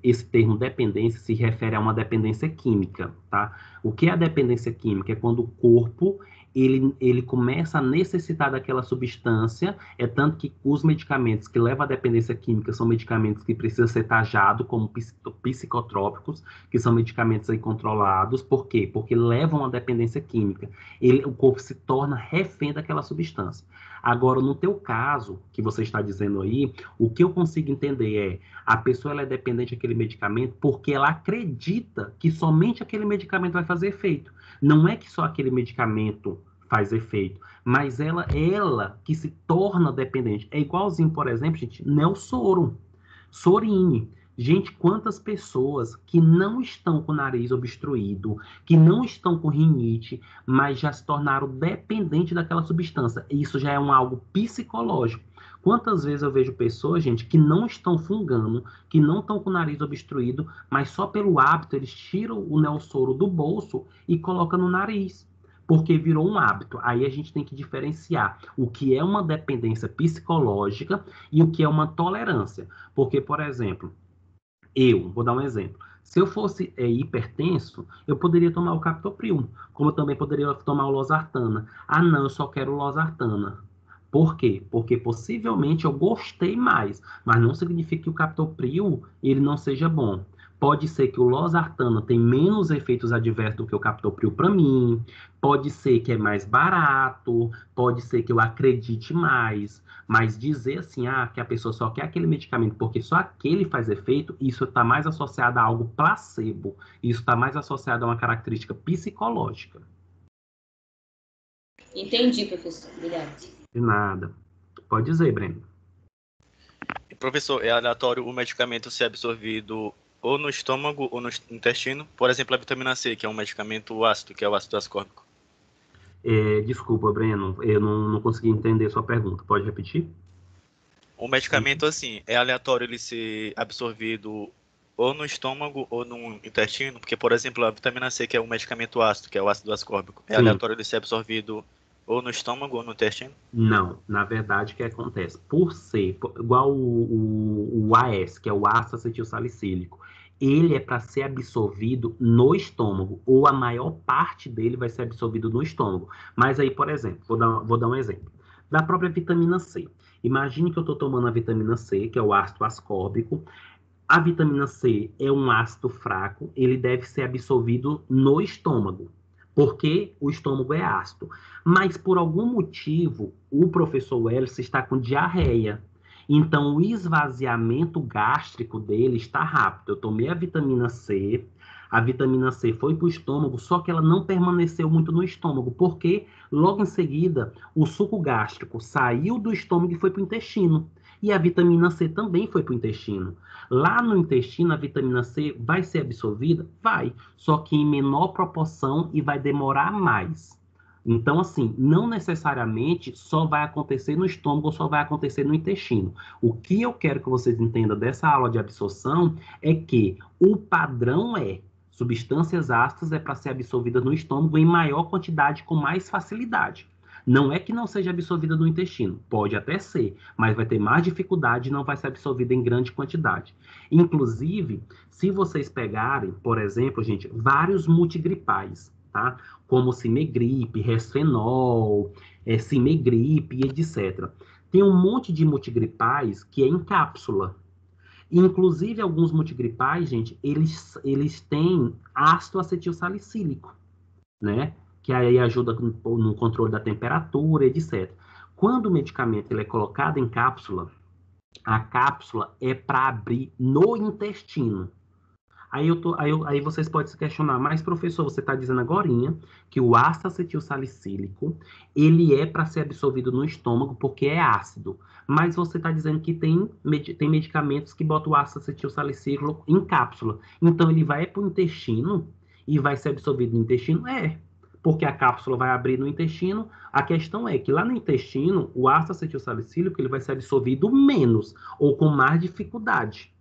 esse termo dependência se refere a uma dependência química, tá? O que é a dependência química? É quando o corpo ele começa a necessitar daquela substância, tanto que os medicamentos que levam à dependência química são medicamentos que precisam ser taxados como psicotrópicos, que são medicamentos aí controlados. Por quê? Porque levam à dependência química. O corpo se torna refém daquela substância. Agora, no teu caso, que você está dizendo aí, o que eu consigo entender é, a pessoa ela é dependente daquele medicamento porque ela acredita que somente aquele medicamento vai fazer efeito. Não é que só aquele medicamento faz efeito, mas ela que se torna dependente. É igualzinho, por exemplo, gente, Nelsoro, Sorine. Gente, quantas pessoas que não estão com o nariz obstruído, que não estão com rinite, mas já se tornaram dependentes daquela substância. Isso já é algo psicológico. Quantas vezes eu vejo pessoas, gente, que não estão fungando, que não estão com o nariz obstruído, mas só pelo hábito eles tiram o Nelsoro do bolso e colocam no nariz, porque virou um hábito. Aí a gente tem que diferenciar o que é uma dependência psicológica e o que é uma tolerância. Porque, por exemplo, vou dar um exemplo. Se eu fosse hipertenso, eu poderia tomar o captopril, como eu também poderia tomar o losartana. Ah, não, eu só quero losartana. Por quê? Porque possivelmente eu gostei mais, mas não significa que o captopril ele não seja bom. Pode ser que o losartana tem menos efeitos adversos do que o captopril para mim, pode ser que é mais barato, pode ser que eu acredite mais, mas dizer assim, que a pessoa só quer aquele medicamento porque só aquele faz efeito, isso está mais associado a algo placebo, isso está mais associado a uma característica psicológica. Entendi, professor. Obrigada. De nada. Pode dizer, Breno. Professor, é aleatório o medicamento ser absorvido ou no estômago ou no intestino? Por exemplo, a vitamina C, que é um medicamento ácido, que é o ácido ascórbico. Desculpa, Breno, eu não consegui entender sua pergunta. Pode repetir? O medicamento, assim, é aleatório ele ser absorvido ou no estômago ou no intestino? Porque, por exemplo, a vitamina C, que é um medicamento ácido, que é o ácido ascórbico, é aleatório ele ser absorvido ou no estômago ou no intestino? Não, na verdade, o que acontece? Por ser, igual o AS, que é o ácido acetilsalicílico, ele é para ser absorvido no estômago, ou a maior parte dele vai ser absorvido no estômago. Mas aí, por exemplo, vou dar um exemplo. Da própria vitamina C. Imagine que eu estou tomando a vitamina C, que é o ácido ascórbico. A vitamina C é um ácido fraco, ele deve ser absorvido no estômago, porque o estômago é ácido. Mas, por algum motivo, o professor Wellington está com diarreia. Então, o esvaziamento gástrico dele está rápido. Eu tomei a vitamina C foi para o estômago, só que ela não permaneceu muito no estômago, porque logo em seguida o suco gástrico saiu do estômago e foi para o intestino. E a vitamina C também foi para o intestino. Lá no intestino, a vitamina C vai ser absorvida? Vai, só que em menor proporção e vai demorar mais. Então, assim, não necessariamente só vai acontecer no estômago ou só vai acontecer no intestino. O que eu quero que vocês entendam dessa aula de absorção é que o padrão substâncias ácidas é para ser absorvida no estômago em maior quantidade, com mais facilidade. Não é que não seja absorvida no intestino, pode até ser, mas vai ter mais dificuldade e não vai ser absorvida em grande quantidade. Inclusive, se vocês pegarem, por exemplo, gente, vários multigripais, tá? Como Cimegripe, Resfenol, Cimegripe, etc. Tem um monte de multigripais que é em cápsula. Inclusive, alguns multigripais, gente, eles têm ácido acetilsalicílico, né? Que aí ajuda no controle da temperatura, etc. Quando o medicamento ele é colocado em cápsula, a cápsula é para abrir no intestino. Aí vocês podem se questionar, mas professor, você está dizendo agorinha que o ácido acetilsalicílico, ele é para ser absorvido no estômago porque é ácido. Mas você está dizendo que tem medicamentos que botam o ácido acetilsalicílico em cápsula. Então ele vai para o intestino e vai ser absorvido no intestino? É, porque a cápsula vai abrir no intestino. A questão é que lá no intestino, o ácido acetilsalicílico ele vai ser absorvido menos ou com mais dificuldade.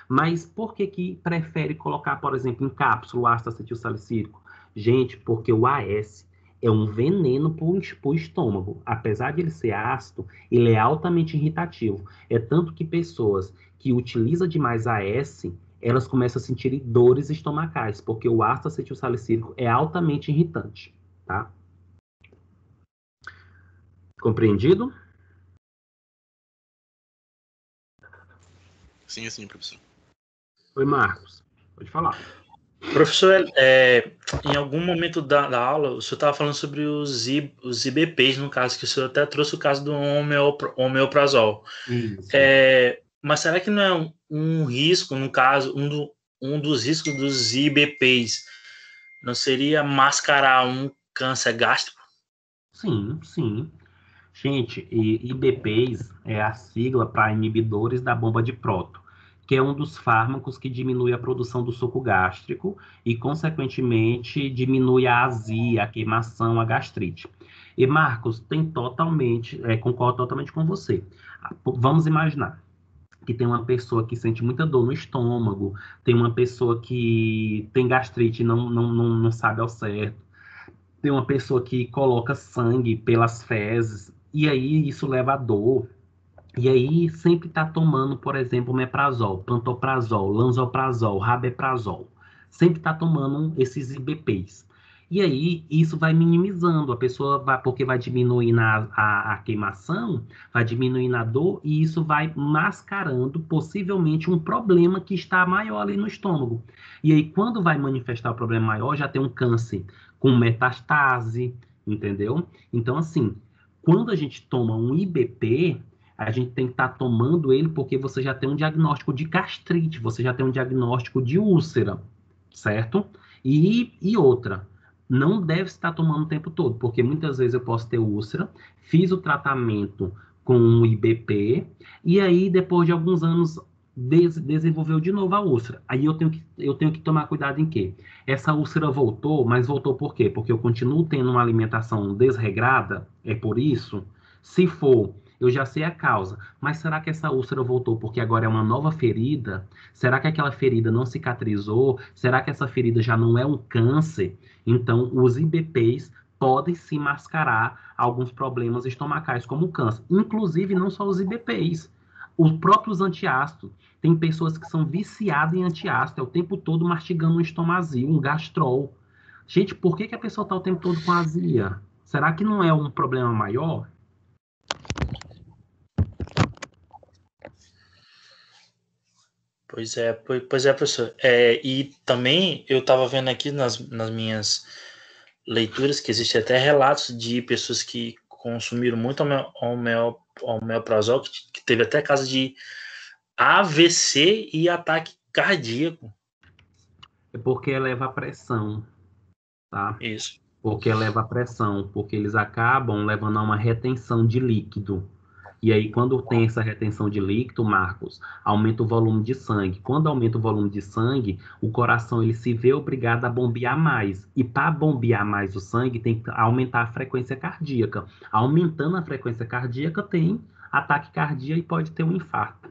Mas por que prefere colocar, por exemplo, em cápsula o ácido acetilsalicílico? Gente, porque o AS é um veneno para o estômago. Apesar de ele ser ácido, ele é altamente irritativo. É tanto que pessoas que utilizam demais AS, elas começam a sentir dores estomacais, porque o ácido acetilsalicílico é altamente irritante, tá? Compreendido? Sim, sim, professor. Oi, Marcos. Pode falar. Professor, em algum momento da aula, o senhor estava falando sobre os IBPs, no caso, que o senhor até trouxe o caso do omeprazol. Isso. Mas será que não é um risco, no caso, um dos riscos dos IBPs, não seria mascarar um câncer gástrico? Sim, sim. Gente, IBPs é a sigla para inibidores da bomba de próton, que é um dos fármacos que diminui a produção do suco gástrico e, consequentemente, diminui a azia, a queimação, a gastrite. E, Marcos, concordo totalmente com você. Vamos imaginar que tem uma pessoa que sente muita dor no estômago, tem uma pessoa que tem gastrite e não sabe ao certo, tem uma pessoa que coloca sangue pelas fezes, e aí isso leva a dor. E aí sempre está tomando, por exemplo, meprazol, pantoprazol, lanzoprazol, rabeprazol. Sempre está tomando esses IBPs. E aí isso vai minimizando, a pessoa vai, porque vai diminuindo a queimação, vai diminuindo a dor, e isso vai mascarando possivelmente um problema que está maior ali no estômago. E aí quando vai manifestar o problema maior, já tem um câncer com metastase, entendeu? Então, assim, quando a gente toma um IBP, a gente tem que estar tomando ele porque você já tem um diagnóstico de gastrite, você já tem um diagnóstico de úlcera, certo? E outra, não deve estar tomando o tempo todo, porque muitas vezes eu posso ter úlcera, fiz o tratamento com um IBP, e aí depois de alguns anos desenvolveu de novo a úlcera. Aí eu tenho que tomar cuidado em quê? Essa úlcera voltou, mas voltou por quê? Porque eu continuo tendo uma alimentação desregrada, é por isso? Se for, eu já sei a causa, mas será que essa úlcera voltou porque agora é uma nova ferida? Será que aquela ferida não cicatrizou? Será que essa ferida já não é um câncer? Então, os IBPs podem se mascarar alguns problemas estomacais, como o câncer. Inclusive, não só os IBPs, os próprios antiácidos. Tem pessoas que são viciadas em antiácido, é o tempo todo mastigando um estomazil, um gastrol. Gente, por que a pessoa está o tempo todo com azia? Será que não é um problema maior? Pois é, professor. E também eu estava vendo aqui nas minhas leituras que existem até relatos de pessoas que consumiram muito omeprazol, que teve até caso de AVC e ataque cardíaco. É porque eleva a pressão, tá? Isso. Porque eleva a pressão, porque eles acabam levando a uma retenção de líquido. E aí, quando tem essa retenção de líquido, Marcos, aumenta o volume de sangue. Quando aumenta o volume de sangue, o coração ele se vê obrigado a bombear mais. E para bombear mais o sangue, tem que aumentar a frequência cardíaca. Aumentando a frequência cardíaca, tem ataque cardíaco e pode ter um infarto.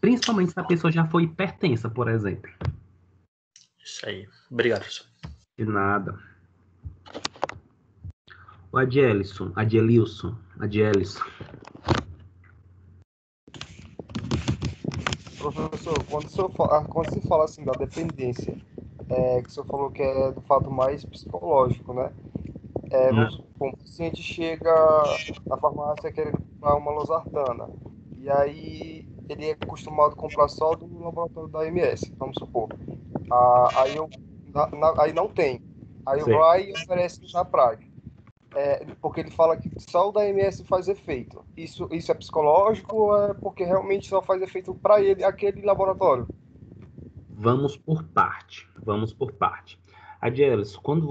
Principalmente se a pessoa já foi hipertensa, por exemplo. Isso aí. Obrigado, professor. De nada. O Adielson. Professor, quando se fala assim da dependência, que o senhor falou que é do fato mais psicológico, né? Vamos supor, um paciente chega na farmácia querendo comprar uma losartana, e aí ele é acostumado a comprar só do laboratório da AMS, vamos supor. Aí não tem. Aí Certo. vai e oferece na prática. Porque ele fala que só o da AMS faz efeito. Isso é psicológico ou é porque realmente só faz efeito para ele, aquele laboratório? Vamos por parte. Adielson, quando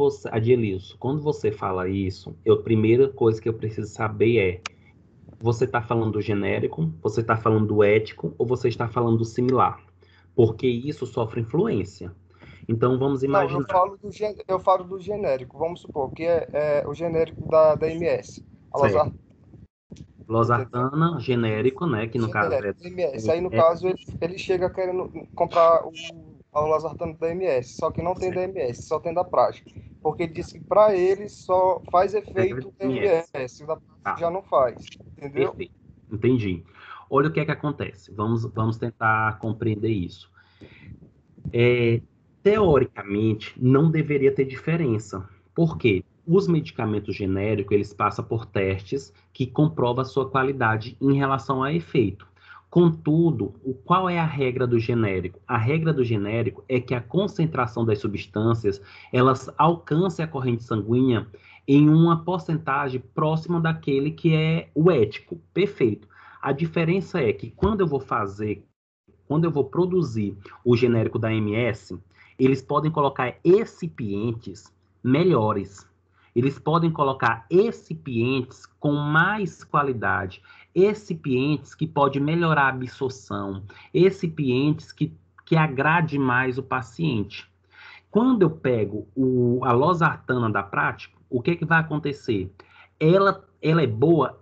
você fala isso, a primeira coisa que eu preciso saber é: você está falando do genérico, você está falando do ético ou você está falando do similar? Porque isso sofre influência. Então, vamos imaginar... Não, eu falo do genérico. Vamos supor que é o genérico da MS. Losartana, genérico, né? Que no caso é... MS. Aí, no caso, ele chega querendo comprar a losartana da MS, só que não tem da MS, só tem da prática. Porque ele disse que para ele só faz efeito da MS, da prática já não faz. Entendeu? Perfeito. Entendi. Olha o que é que acontece. Vamos tentar compreender isso. Teoricamente, não deveria ter diferença. Por quê? Os medicamentos genéricos, eles passam por testes que comprovam a sua qualidade em relação a efeito. Contudo, qual é a regra do genérico? A regra do genérico é que a concentração das substâncias, elas alcancem a corrente sanguínea em uma porcentagem próxima daquele que é o ético. Perfeito. A diferença é que quando eu vou produzir o genérico da MS, eles podem colocar excipientes melhores. Eles podem colocar excipientes com mais qualidade, excipientes que podem melhorar a absorção, excipientes que agrade mais o paciente. Quando eu pego a losartana da prática, o que vai acontecer? Ela é boa?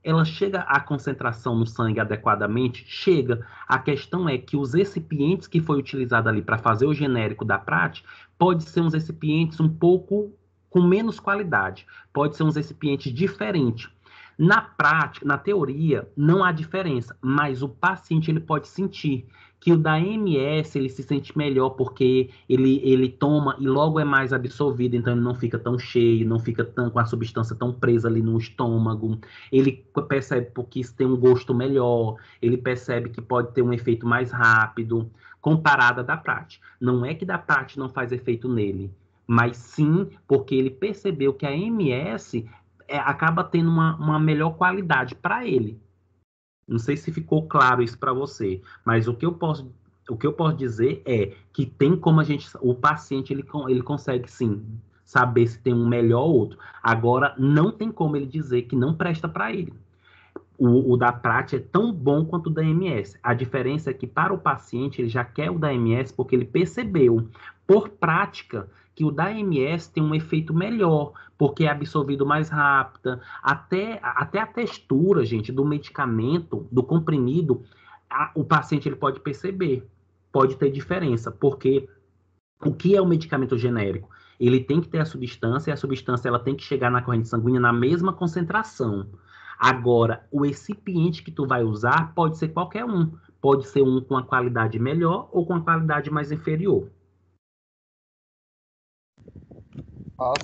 Ela chega à concentração no sangue adequadamente? Chega. A questão é que os recipientes que foi utilizado ali para fazer o genérico da prática pode ser uns recipientes um pouco com menos qualidade, pode ser uns recipientes diferentes. Na prática, na teoria, não há diferença, mas o paciente ele pode sentir que o da MS ele se sente melhor porque ele toma e logo é mais absorvido, então ele não fica tão cheio, não fica com a substância tão presa ali no estômago, ele percebe porque isso tem um gosto melhor, ele percebe que pode ter um efeito mais rápido, comparado à da prática. Não é que da prática não faz efeito nele, mas sim porque ele percebeu que a MS acaba tendo uma melhor qualidade para ele. Não sei se ficou claro isso para você, mas o que eu posso dizer é que tem como o paciente ele consegue sim saber se tem um melhor ou outro. Agora, não tem como ele dizer que não presta para ele. O da prática é tão bom quanto o da MS. A diferença é que para o paciente ele já quer o da MS porque ele percebeu por prática que o da MS tem um efeito melhor, porque é absorvido mais rápido. Até a textura, gente, do medicamento, do comprimido, o paciente ele pode perceber. Pode ter diferença, porque o que é o medicamento genérico? Ele tem que ter a substância, e a substância ela tem que chegar na corrente sanguínea na mesma concentração. Agora, o recipiente que tu vai usar pode ser qualquer um. Pode ser um com a qualidade melhor ou com a qualidade mais inferior.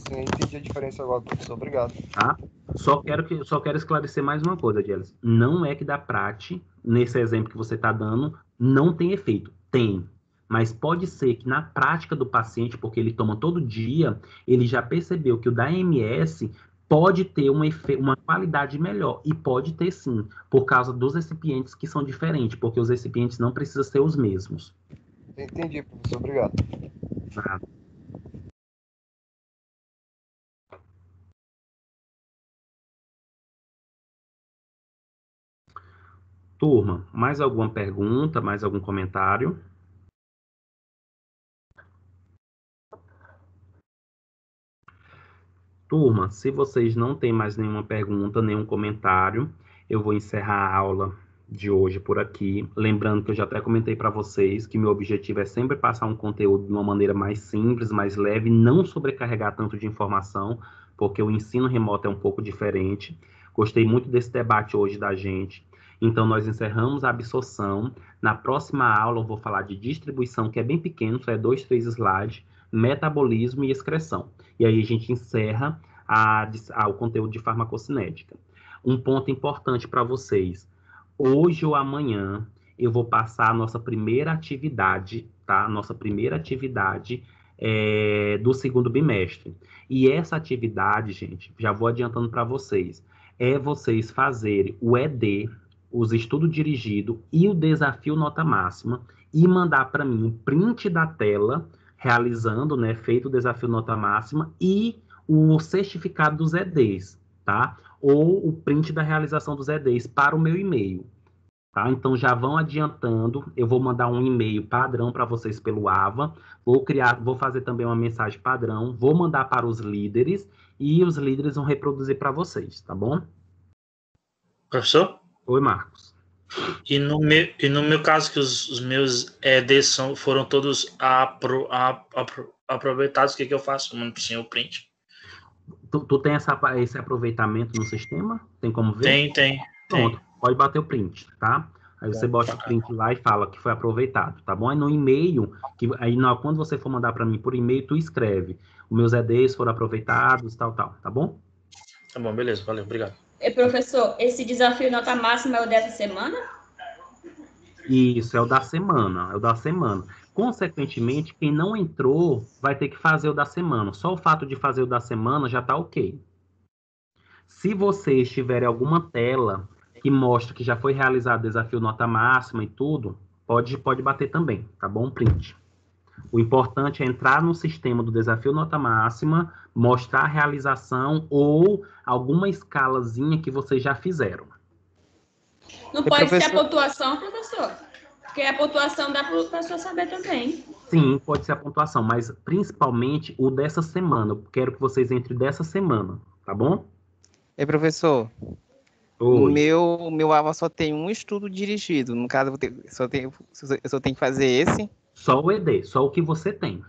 Sim, entendi a diferença agora, professor. Obrigado. Tá? Só quero esclarecer mais uma coisa, Adielis. Não é que da Prate, nesse exemplo que você está dando, não tem efeito. Tem. Mas pode ser que na prática do paciente, porque ele toma todo dia, ele já percebeu que o da MS pode ter uma qualidade melhor. E pode ter sim, por causa dos recipientes que são diferentes, porque os recipientes não precisam ser os mesmos. Entendi, professor. Obrigado. Tá. Turma, mais alguma pergunta, mais algum comentário? Turma, se vocês não têm mais nenhuma pergunta, nenhum comentário, eu vou encerrar a aula de hoje por aqui. Lembrando que eu já até comentei para vocês que meu objetivo é sempre passar um conteúdo de uma maneira mais simples, mais leve, não sobrecarregar tanto de informação, porque o ensino remoto é um pouco diferente. Gostei muito desse debate hoje da gente. Então, nós encerramos a absorção. Na próxima aula, eu vou falar de distribuição, que é bem pequeno, só é 2, 3 slides, metabolismo e excreção. E aí a gente encerra o conteúdo de farmacocinética. Um ponto importante para vocês. Hoje ou amanhã, eu vou passar a nossa primeira atividade, tá? Nossa primeira atividade do segundo bimestre. E essa atividade, gente, já vou adiantando para vocês, é vocês fazerem o ED, os estudos dirigidos e o desafio nota máxima e mandar para mim um print da tela, realizando, né, feito o desafio nota máxima e o certificado dos EDs, tá? Ou o print da realização dos EDs para o meu e-mail. Tá? Então, já vão adiantando, eu vou mandar um e-mail padrão para vocês pelo AVA, vou fazer também uma mensagem padrão, vou mandar para os líderes, e os líderes vão reproduzir para vocês, tá bom? Professor? Oi, Marcos. E no meu caso, que os meus EDs foram todos aproveitados, o que eu faço? Eu mando para o senhor o print. Tu tem esse aproveitamento no sistema? Tem como ver? Tem. Pronto, pode bater o print, tá? Aí você bota o print lá e fala que foi aproveitado, tá bom? Aí no e-mail, quando você for mandar para mim por e-mail, tu escreve. Os meus EDs foram aproveitados, tal, tá bom? Tá bom, beleza, valeu, obrigado. E, professor, esse desafio nota máxima é o dessa semana? Isso, é o da semana, Consequentemente, quem não entrou vai ter que fazer o da semana. Só o fato de fazer o da semana já tá ok. Se vocês tiverem alguma tela que mostra que já foi realizado o desafio nota máxima e tudo, pode bater também, tá bom? Print. O importante é entrar no sistema do desafio nota máxima, mostrar a realização ou alguma escalazinha que vocês já fizeram. Não pode ser a pontuação, professor? Porque a pontuação dá para o professor saber também. Sim, pode ser a pontuação, mas principalmente o dessa semana. Eu quero que vocês entrem dessa semana, tá bom? Professor, Oi. o meu AVA só tem um estudo dirigido. No caso, eu só tenho que fazer esse. Só o ED, só o que você tem.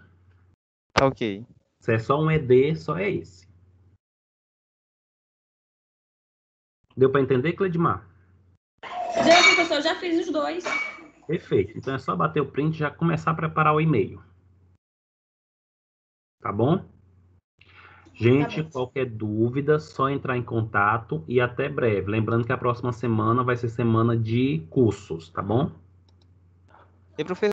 Tá ok. Se é só um ED, só é esse. Deu para entender, Cledimar? Deu, professor, já fiz os dois. Perfeito. Então é só bater o print e já começar a preparar o e-mail. Tá bom? Gente, qualquer dúvida, só entrar em contato e até breve. Lembrando que a próxima semana vai ser semana de cursos, tá bom? Professor,